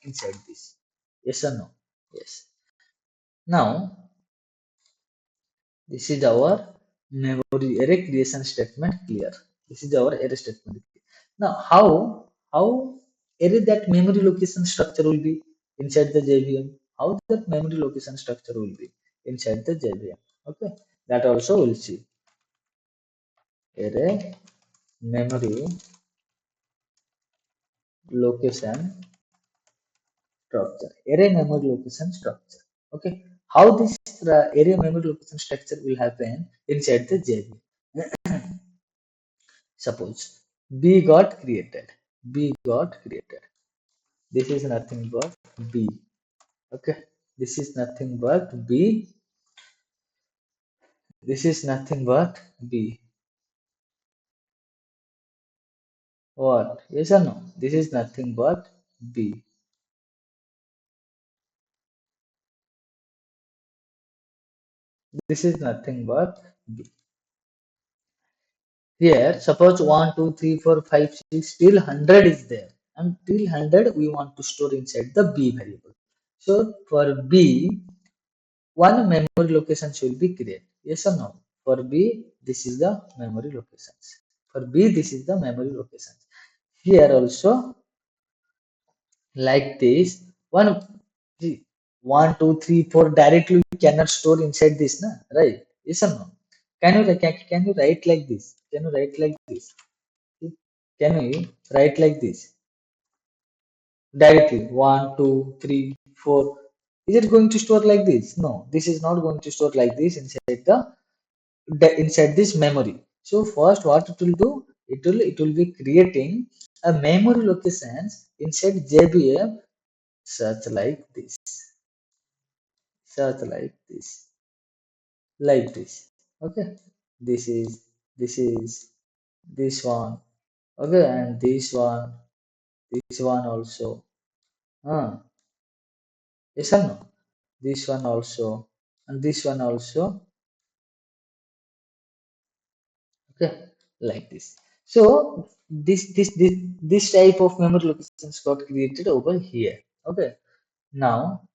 Speaker 1: inside this. Yes or no? Yes. Now this is our memory array creation statement clear. This is our array statement. Now how array that memory location structure will be inside the JVM? How that memory location structure will be inside the JVM? Okay, that also we'll see. Array memory location structure. Array memory location structure. Okay, how this array memory location structure will happen inside the JVM? Suppose B got created. B got created. This is nothing but B. Okay. This is nothing but B. This is nothing but B. What? Yes or no? This is nothing but B. This is nothing but B. Here, suppose 1, 2, 3, 4, 5, 6, till 100 is there. And till 100 we want to store inside the B variable. So for B, one memory location should be created. Yes or no? For B, this is the memory locations. For B, this is the memory locations. Here also, like this, see, 1, 2, 3, 4 directly you cannot store inside this, na? Right? Yes or no? Can you write like this? Can you write like this? See, can we write like this? Directly 1, 2, 3, 4. Is it going to store like this? No, this is not going to store like this inside this memory. So first what it will do, it will be creating a memory locations inside JVM, such like this, such like this. Okay, this is this one. Okay, and this one also. Yes or no? This one also, and this one also. Okay, like this. So this type of memory locations got created over here. Okay, now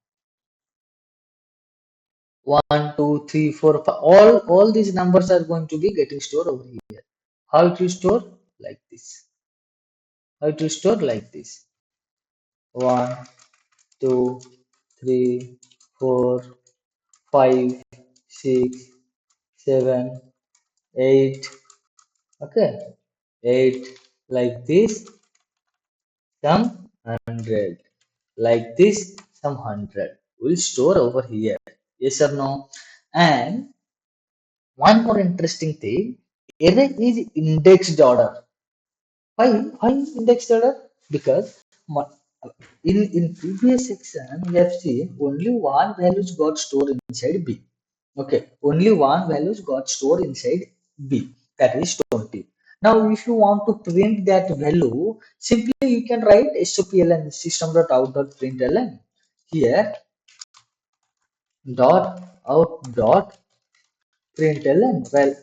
Speaker 1: 1 2 3 4 5, all these numbers are going to be getting stored over here. How it will store? Like this. How it will store? Like this. 1 2 3 4 5 6 7 8. Okay, 8 like this some 100, like this some 100 will store over here. Yes or no? And one more interesting thing, array is indexed order. Why indexed order? Because mo- in previous section we have seen only one values got stored inside B. Okay, only one values got stored inside B, that is 20. Now if you want to print that value, simply you can write SOPLN, system.out.println. Here dot out dot println. Well,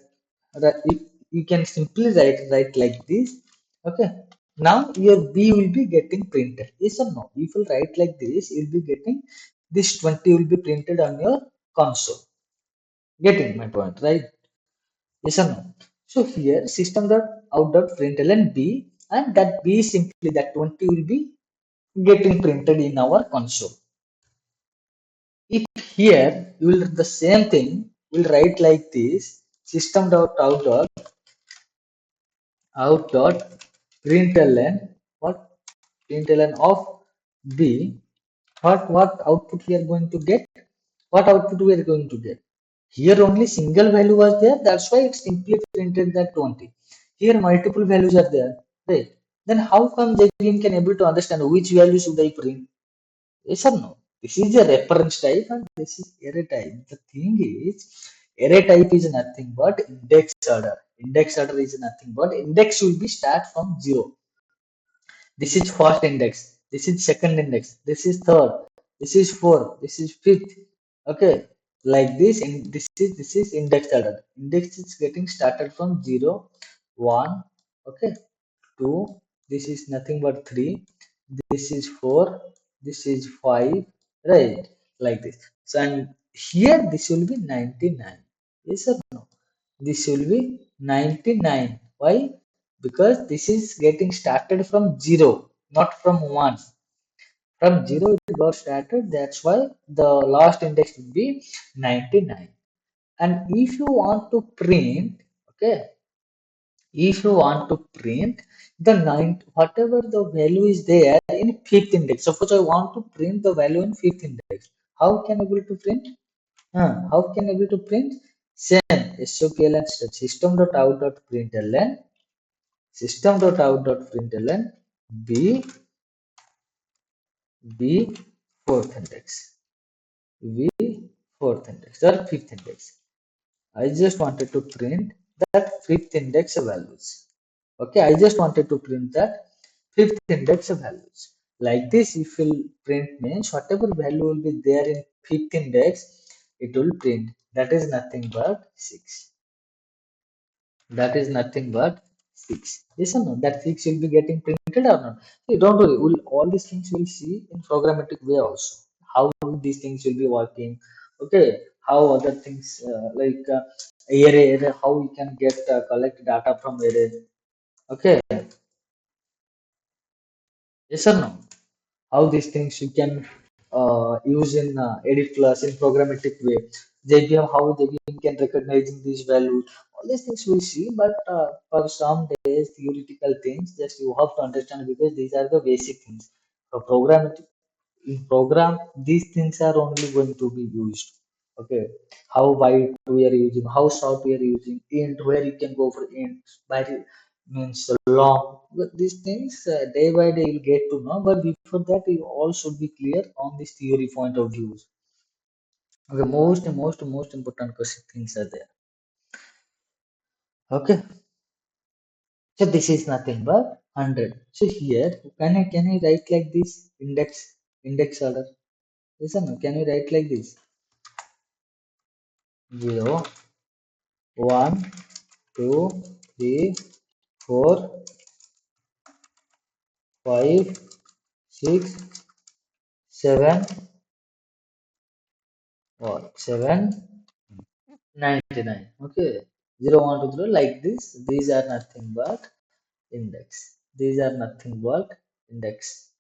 Speaker 1: you can simply write like this. Okay, now your B will be getting printed. Yes or no? If you write like this, you'll be getting this 20 will be printed on your console. Getting my point, right? Yes or no? So here system.out.println B, and that B simply that 20 will be getting printed in our console. If here you will the same thing, will write like this system.out.println what println of B, what output we are going to get, what output we are going to get. Here only single value was there, that's why it simply printed that 20. Here multiple values are there, right? Then how come JVM can able to understand which value should I print? Yes or no? This is a reference type and this is array type. The thing is, array type is nothing but index order. Index order is nothing but index will be start from 0. This is first index. This is second index. This is third. This is fourth. This is fifth. Okay, like this. And this is index order. Index is getting started from 0, 1. Okay, 2. This is nothing but 3. This is 4. This is 5. Right, like this. So and here this will be 99. Yes or no? This will be 99. Why? Because this is getting started from 0, not from 1. From 0 it got started, that's why the last index will be 99. And if you want to print, okay, if you want to print the 9, whatever the value is there in fifth index, suppose I want to print the value in fifth index, how can I able to print? How can I able to print? Same SOPLN system.out.println system.out.println b b fourth index, b fourth index or fifth index. I just wanted to print that fifth index values. Okay, I just wanted to print that fifth index values. Like this, if you print means whatever value will be there in fifth index, it will print. That is nothing but 6. That is nothing but 6. Yes or no? That 6 will be getting printed or not? See, don't worry. All these things we'll see in programmatic way also. How these things will be working. Okay. How other things like array, how we can get collect data from array. Okay. Yes or no? How these things you can use in edit class in programmatic way. JVM, how JVM can recognizing these values. All these things we see, but for some days theoretical things, just you have to understand because these are the basic things. For programmatic in program, these things are only going to be used. Okay, how wide we are using, how short we are using, int where you can go for int by means long. But these things day by day you'll get to know. But before that, you all should be clear on this theory point of views. Okay, most important question things are there. Okay, so this is nothing but 100. So here can I write like this index order? Listen, can you write like this? 0, 1, 2, 3, 4, 5, 6, 7, or 7, 99. Okay. 0, 1, 2, 3, like this. These are nothing but index. These are nothing but index.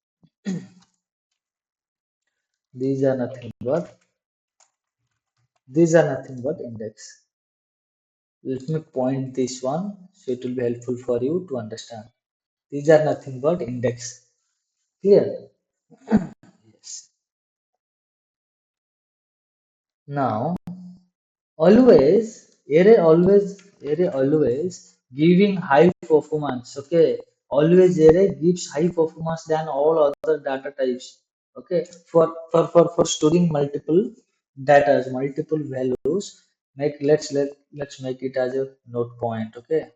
Speaker 1: These are nothing but index. Let me point this one so it will be helpful for you to understand. These are nothing but index. Clear? Yes. Now, array always giving high performance. Okay, always array gives high performance than all other data types. Okay, for storing multiple data, multiple values. Let's make it as a node point. Okay,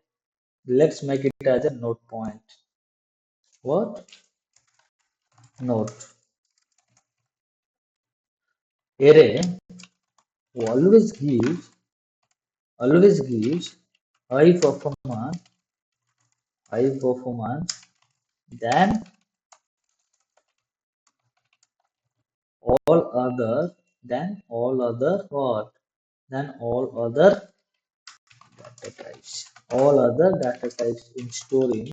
Speaker 1: let's make it as a node point. What? Node. Array always gives high performance than all other what? Than all other data types in storing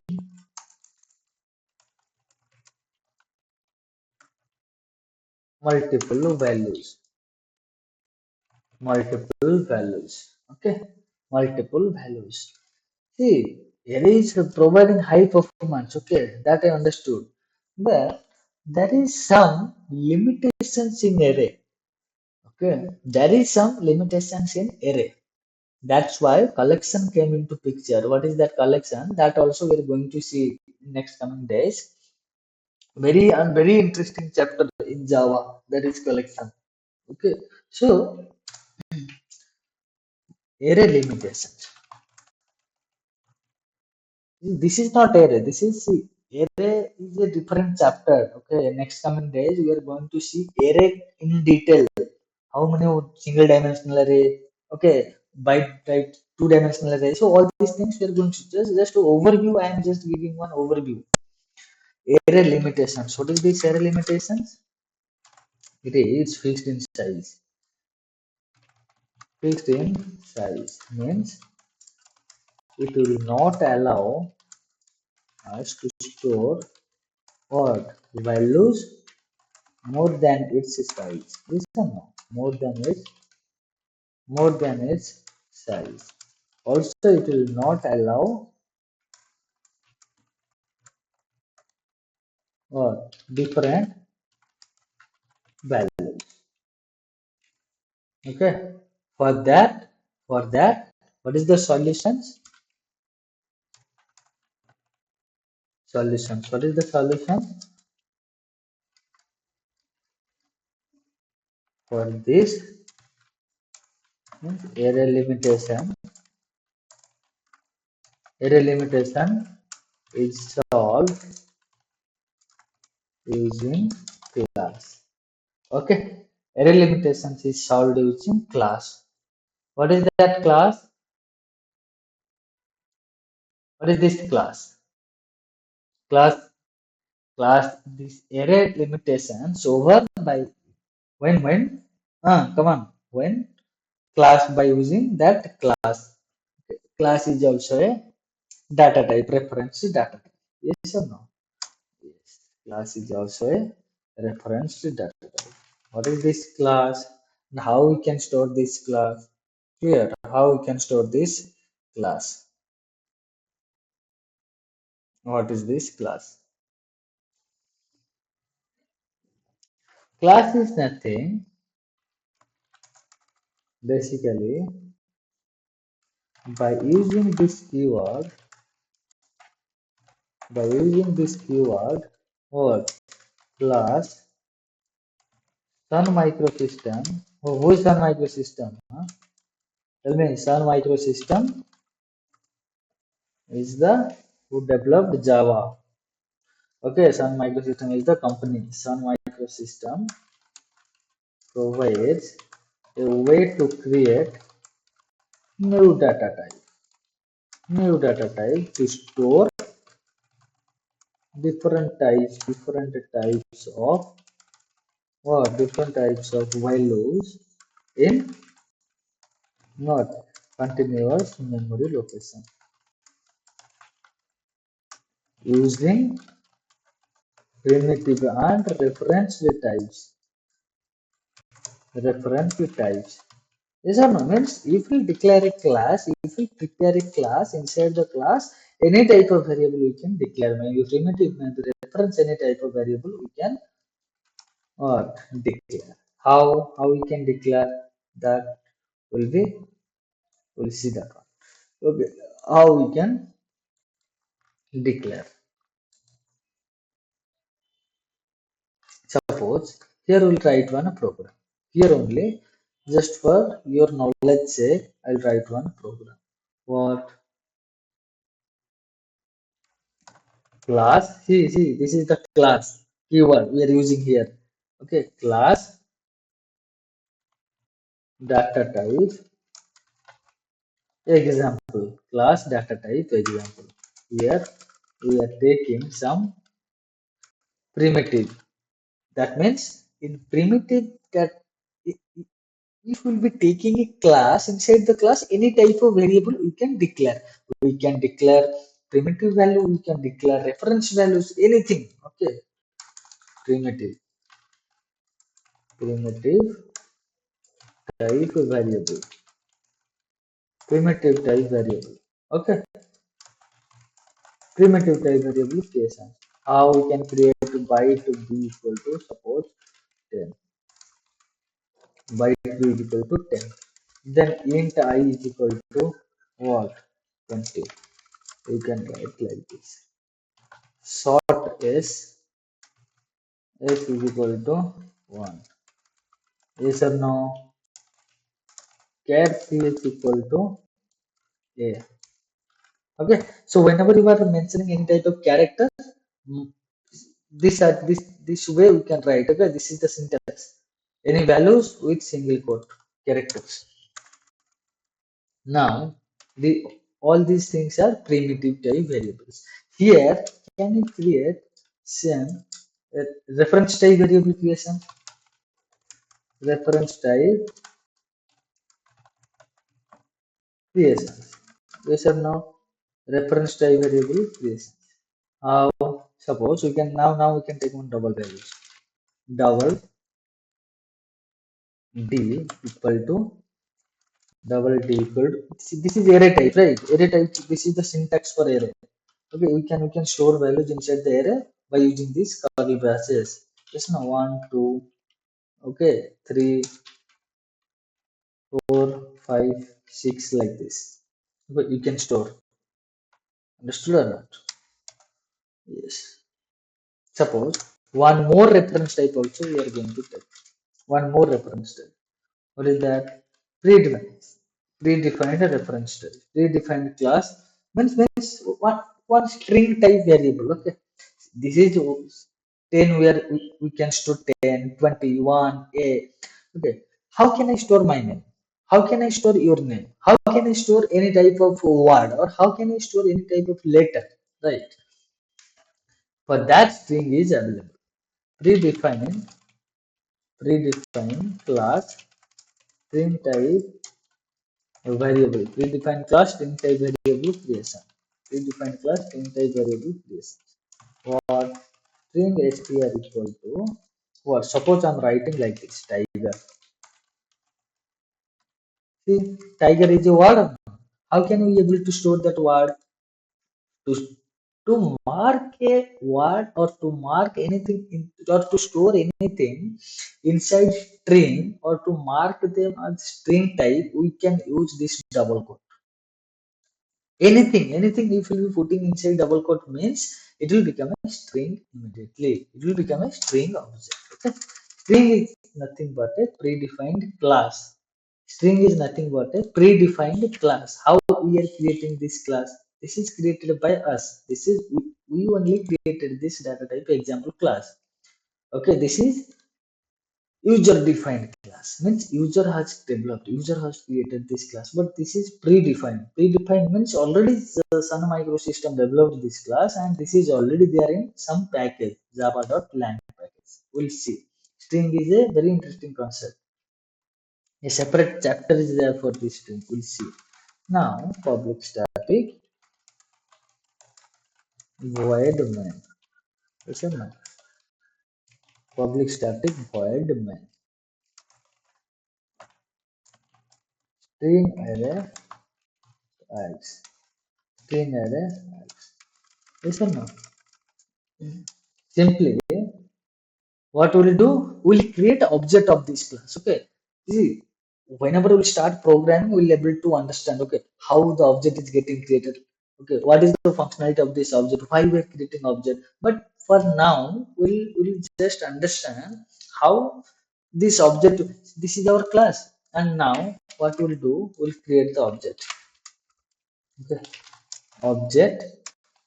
Speaker 1: multiple values. Multiple values. Okay, multiple values. See, array is providing high performance. Okay, that I understood, but there is some limitations in array. Okay, there is some limitations in array. That's why collection came into picture. What is that collection? That also we're going to see in next coming days. Very interesting chapter in Java, that is collection. Okay, so array limitations. This is not array. This is see, array is a different chapter. Okay, next coming days we are going to see array in detail. How many single dimensional array? Okay, byte type two dimensional array. So all these things we are going to just overview. I am just giving one overview. Array limitations. What is this array limitations? It is fixed in size. Fixed in size means it will not allow us to store what values more than its size. Yes or no? More than its size. Also, it will not allow what different values. Okay. For that, what is the solutions? Solutions. What is the solution for this? Means array limitation is solved using class. Okay, array limitations is solved using class. What is that class? What is this class? Class this array limitations over by when come on, when class by using that class. Class is also a data type, reference data type. Yes or no? Yes. Class is also a reference data type. What is this class and how we can store this class? Here, how we can store this class? What is this class? Class is nothing basically by using this keyword, what class Sun microsystem. Who is Sun microsystem? Huh? Tell me, Sun microsystem is the who developed Java. Okay, Sun microsystem is the company. Sun microsystem provides a way to create new data type. To store different types of different types of values in not continuous memory location using primitive and reference types. Yes or no? Means if we declare a class, if we prepare a class inside the class, any type of variable we can declare. Maybe primitive, maybe reference any type of variable we can declare. How we can declare that will be, we'll see that one. Okay, how we can declare. Suppose here we'll write one program. Here only, just for your knowledge sake, I'll write one program. What class? See, this is the class keyword we are using here. Okay, class data type example. Class data type example. Here we are taking some primitive. That means in primitive that if we'll be taking a class, inside the class any type of variable we can declare. We can declare primitive value, we can declare reference values, anything. Okay, primitive type variable, primitive type variable. Okay, primitive type variable case. How we can create byte to be equal to suppose 10, byte b is equal to 10, then int I is equal to what, 20. You can write like this. Sort s is equal to 1. Yes or no? Char c is equal to a. Okay, so whenever you are mentioning any type of character, mm, this way we can write. Okay, this is the syntax. Any values with single quote characters. Now the all these things are primitive type variables. Here can we create some reference type variable creation? Reference type creation. Yes or no? Reference type variable creation. How? Suppose we can now we can take one double values. Double d equal to double d equal to, this is array type, right? Array type, this is the syntax for array. Okay, we can store values inside the array by using these curly braces. Just now 1 2, okay, 3 4 5 6 like this. Okay, you can store. Understood or not? Yes. Suppose one more reference type also we are going to take. One more reference type. What is that? Predefined. Predefined reference type. Predefined class means one string type variable. Okay. This is 10 where we can store 10, 21, a. Okay. How can I store my name? How can I store your name? How can I store any type of word, or how can I store any type of letter? Right. For that string is available. Predefined class string type variable. Predefined class string type variable creation. Predefined class string type variable creation. What string str equal to what? Suppose I'm writing like this, tiger. See, tiger is a word. How can we able to store that word? To to mark a word, or to mark anything or to store anything inside string, or to mark them as string type, we can use this double quote. Anything if you be putting inside double quote means it will become a string immediately. It will become a string object. Okay? String is nothing but a predefined class. String is nothing but a predefined class. How we are creating this class? This is created by us. This is we only created this data type example class. Okay, this is user defined class. Means user has developed, user has created this class, but this is predefined. Predefined means already the Sun Microsystem developed this class, and this is already there in some package, java.lang package. We'll see. String is a very interesting concept. A separate chapter is there for this string. We'll see. Now public static void main. Listen now. Public static void main. string array x, string array x. Yes or no? Simply, what we'll do, we'll create an object of this class. Okay, see, whenever we start programming, we'll able to understand, okay, how the object is getting created, okay, what is the functionality of this object, why we're creating object. But for now, we'll just understand how this object, this is our class, and now what we'll do, we'll create the object. Okay, object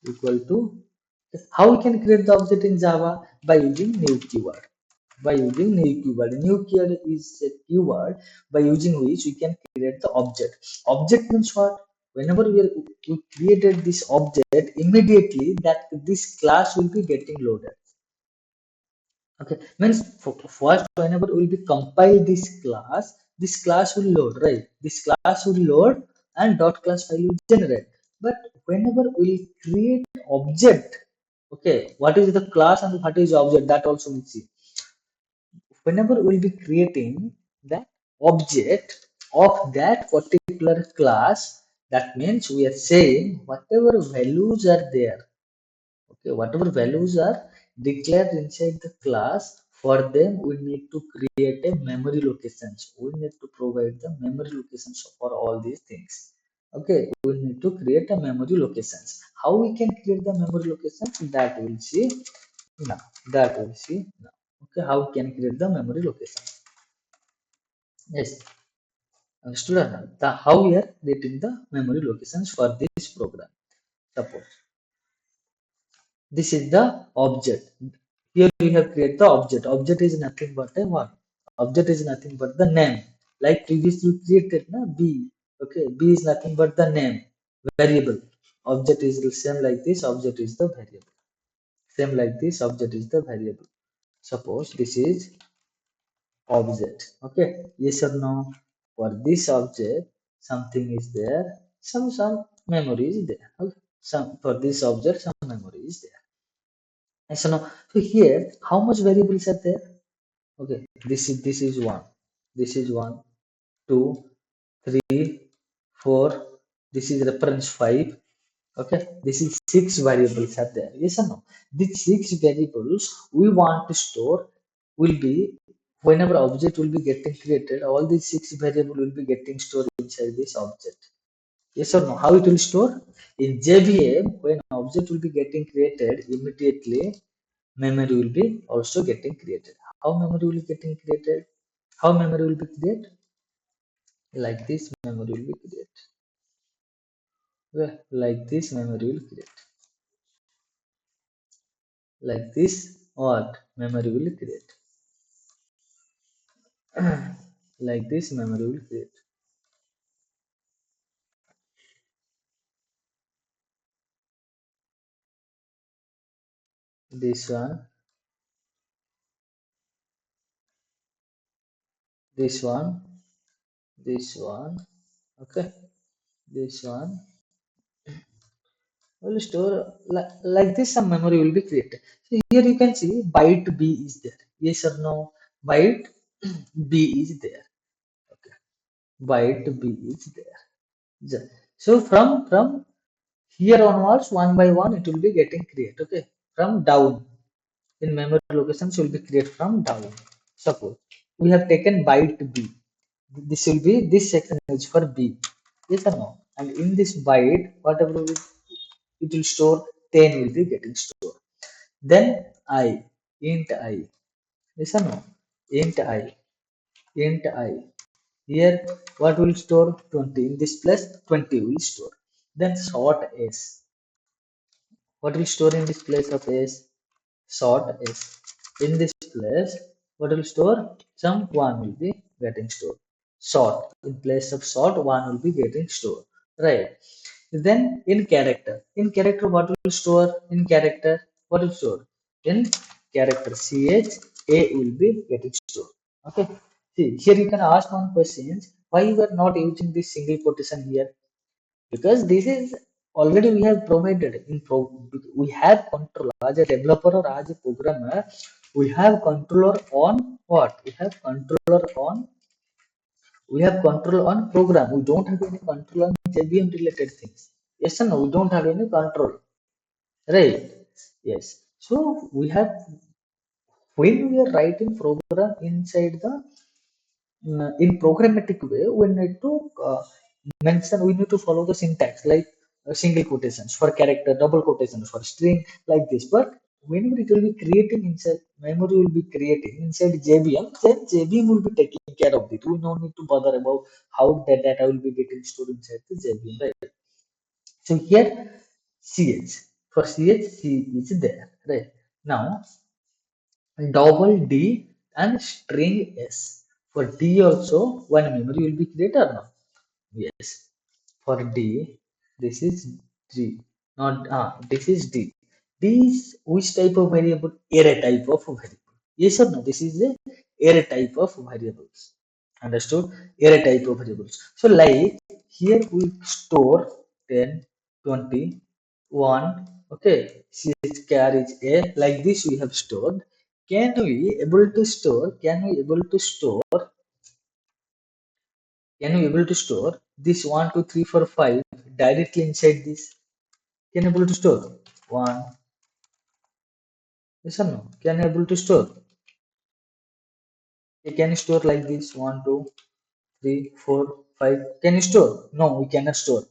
Speaker 1: equal to, how we can create the object in Java, by using new keyword. By using new keyword. New keyword is a keyword by using which we can create the object. Object means what? Whenever we created this object, immediately that this class will be getting loaded. Okay, means first, whenever we will be compile this class will load, right? This class will load and dot class file will generate. But whenever we create object, okay, what is the class and what is object, that also we see. Whenever we'll be creating that object of that particular class, that means we are saying whatever values are there, okay, whatever values are declared inside the class, for them we need to create a memory locations. We need to provide the memory locations for all these things. Okay, we need to create a memory locations. How we can create the memory locations, that we'll see now. That we'll see now. Okay, how we can create the memory location. Yes, understood or not? The how we are creating the memory locations for this program. Suppose this is the object. Here we have created the object. Object is nothing but a what? Object is nothing but the name. Like previously created na b. Okay, b is nothing but the name variable. Object is the same like this. Object is the variable. Same like this. Object is the variable. Suppose this is object. Okay, yes or no? For this object, something is there. Some memory is there. Okay? Some for this object, some memory is there. And so now, so here, how much variables are there? Okay, this is one, this is one, two, three, four. This is reference 5. Okay, this is 6 variables are there. Yes or no? These 6 variables we want to store will be, whenever object will be getting created, all these 6 variable will be getting stored inside this object. Yes or no? How it will store? In JVM, when object will be getting created, immediately memory will be also getting created. How memory will be getting created? How memory will be created? Like this memory will be created. Well, like this memory will create. Like this, what memory will create? Like this memory will create. This one, this one, this one. Okay, this one will store like this. Some memory will be created. So here you can see byte b is there. Yes or no? Byte b is there. Okay, byte b is there. So from here onwards, one by one, it will be getting created. Okay, from down in memory locations will be created from down. Suppose we have taken byte b. This will be, this section is for b. Yes or no? And in this byte, whatever it will store, 10 will be getting stored. Then I, int I. Yes or no? Int I, int I. Here, what will store? 20. In this place, 20 will store. Then sort s. What will store in this place of s? Sort s. In this place, what will store? Some 1 will be getting stored. Sort. In place of sort, 1 will be getting stored. Right. Then in character. In character, what will store? In character, what will store? In character ch, a will be getting stored. Okay. See, here you can ask one question. Why you are not using this single quotation here? Because this is already we have provided in we have control as a developer or as a programmer. We have controller on what? We have controller on We have control on program. We don't have any control on JVM related things. Yes or no? We don't have any control, right? Yes. So we have, when we are writing program inside the in programmatic way, we need to mention, we need to follow the syntax like single quotations for character, double quotations for string, like this. But whenever it will be creating inside memory, will be creating inside JVM, then JVM will be taking care of it. We don't need to bother about how the data will be getting stored inside the JVM, right? So here CH, for CH, C is there, right? Now double D and string S. For D also one memory will be created or not? Yes. For D, this is D. Not this is D. D is which type of variable? Array type of variable. Yes or no? This is a array type of variables. Understood? Array type of variables. So like here we store 10, 20, 1. Okay. CH char is A. Like this we have stored. Can we able to store can you able to store this 1, 2, 3, 4, 5 directly inside this? Can you able to store? 1, yes or no? Can you able to store? You can store like this 1, 2, 3, 4, 5. Can you store? No, we cannot store.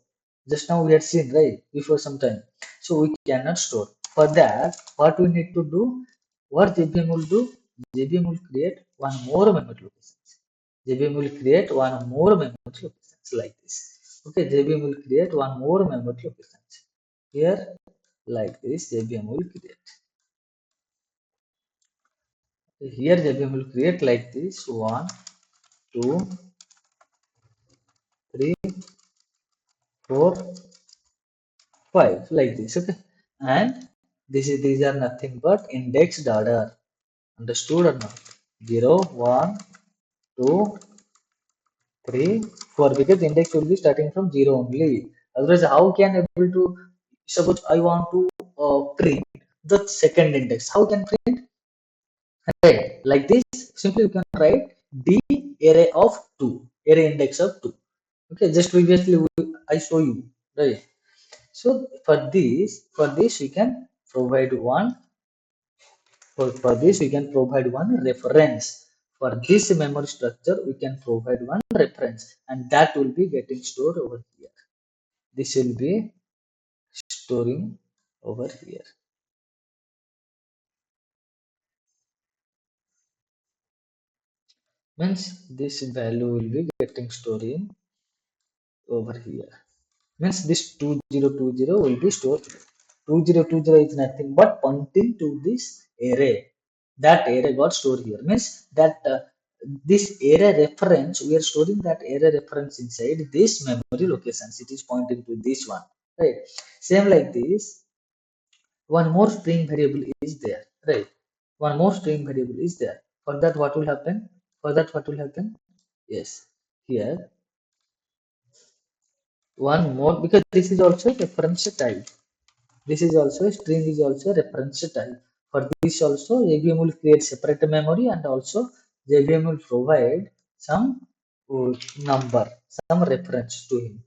Speaker 1: Just now we had seen, right? Before some time. So we cannot store. For that, what we need to do? What JVM will do? JVM will create one more memory location. JVM will create one more memory locations like this. Okay, JVM will create one more memory locations. Here, like this, JVM will create. Here, JVM will create like this: 1, 2, 3, 4, 5, like this. Okay, and these are nothing but indexed order. Understood or not? 0, 1, 2, 3, 4, because index will be starting from 0 only. Otherwise, how can able to, suppose I want to print the second index? How can print? Right, like this, simply you can write D array of 2, array index of 2. Okay, just previously I show you, right? So for this we can provide one, for this we can provide one reference. For this memory structure we can provide one reference, and that will be getting stored over here. This will be storing over here. Means this value will be getting stored in over here. Means this 2020 will be stored here. 2020 is nothing but pointing to this array. That array got stored here. Means that this array reference, we are storing that array reference inside this memory locations. It is pointing to this one, right? Same like this, one more string variable is there, right? One more string variable is there. For that, what will happen? For that, what will happen? Yes, here one more, because this is also reference type. This is also string is also reference type. For this also JVM will create separate memory, and also JVM will provide some number, some reference to him.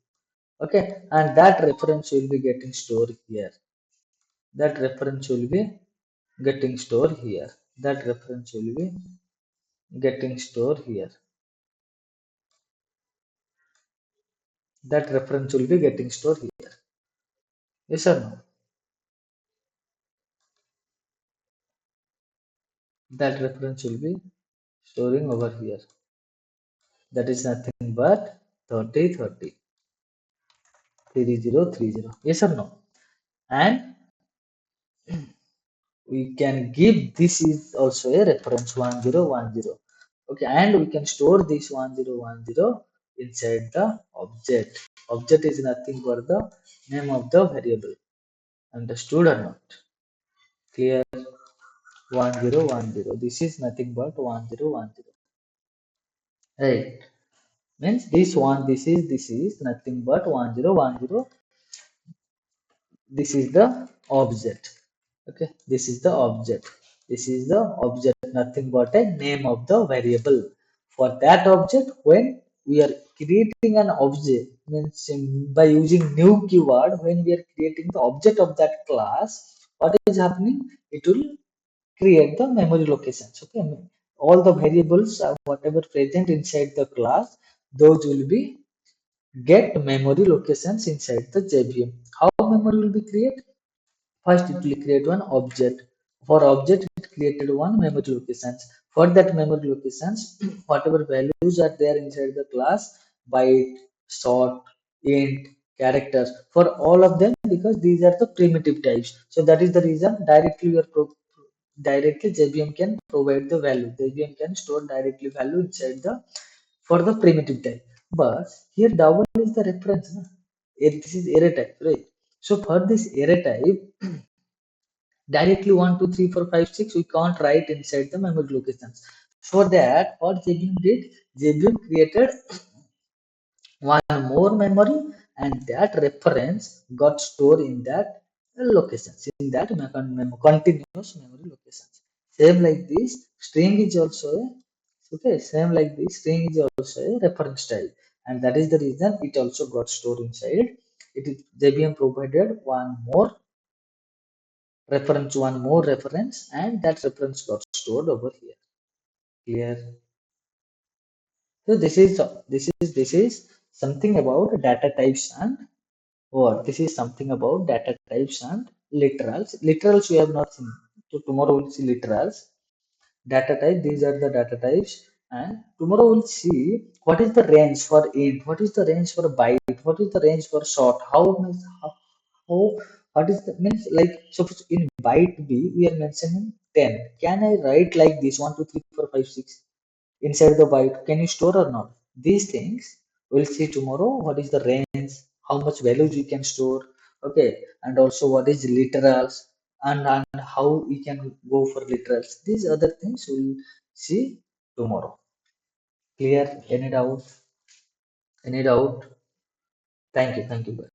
Speaker 1: Okay, and that reference will be getting stored here. That reference will be getting stored here. That reference will be getting stored here. That reference will be getting stored here. Yes or no? That reference will be storing over here. That is nothing but 3030. 3030. Yes or no? And we can give this is also a reference 1010. Okay, and we can store this 1010 inside the object. Object is nothing but the name of the variable. Understood or not? Clear? 1010. This is nothing but 1010. Right? Means this is nothing but 1010. This is the object. Okay, this is the object. This is the object, nothing but a name of the variable. For that object, when we are creating an object means by using new keyword when we are creating the object of that class, what is happening? It will create the memory locations. Okay, all the variables whatever present inside the class, those will be get memory locations inside the JVM. How memory will be created? First, it will create one object. For object, it created one memory locations. For that memory locations, whatever values are there inside the class, byte, short, int, characters, for all of them, because these are the primitive types. So that is the reason directly directly JVM can provide the value. JVM can store directly value inside the for the primitive type. But here double is the reference. Na? This is array type, right? So for this array type, directly 1, 2, 3, 4, 5, 6, we can't write inside the memory locations. For that, what JVM did, JVM created one more memory, and that reference got stored in that locations, in that continuous memory locations. Same like this, string is also a, okay, same like this, string is also a reference type, and that is the reason it also got stored inside. It is JVM provided one more reference, and that reference got stored over here. Clear? So this is something about data types and what? This is something about data types and literals. Literals we have not seen. So tomorrow we'll see literals. Data type, these are the data types. And tomorrow we'll see what is the range for int, what is the range for byte, what is the range for short, how what is the means, like suppose in byte b we are mentioning 10. Can I write like this 1 2 3 4 5 6 inside the byte? Can you store or not? These things we'll see tomorrow. What is the range, how much values we can store, okay, and also what is literals, and how we can go for literals. These other things we'll see tomorrow. Clear? Any doubt? Any doubt? Thank you.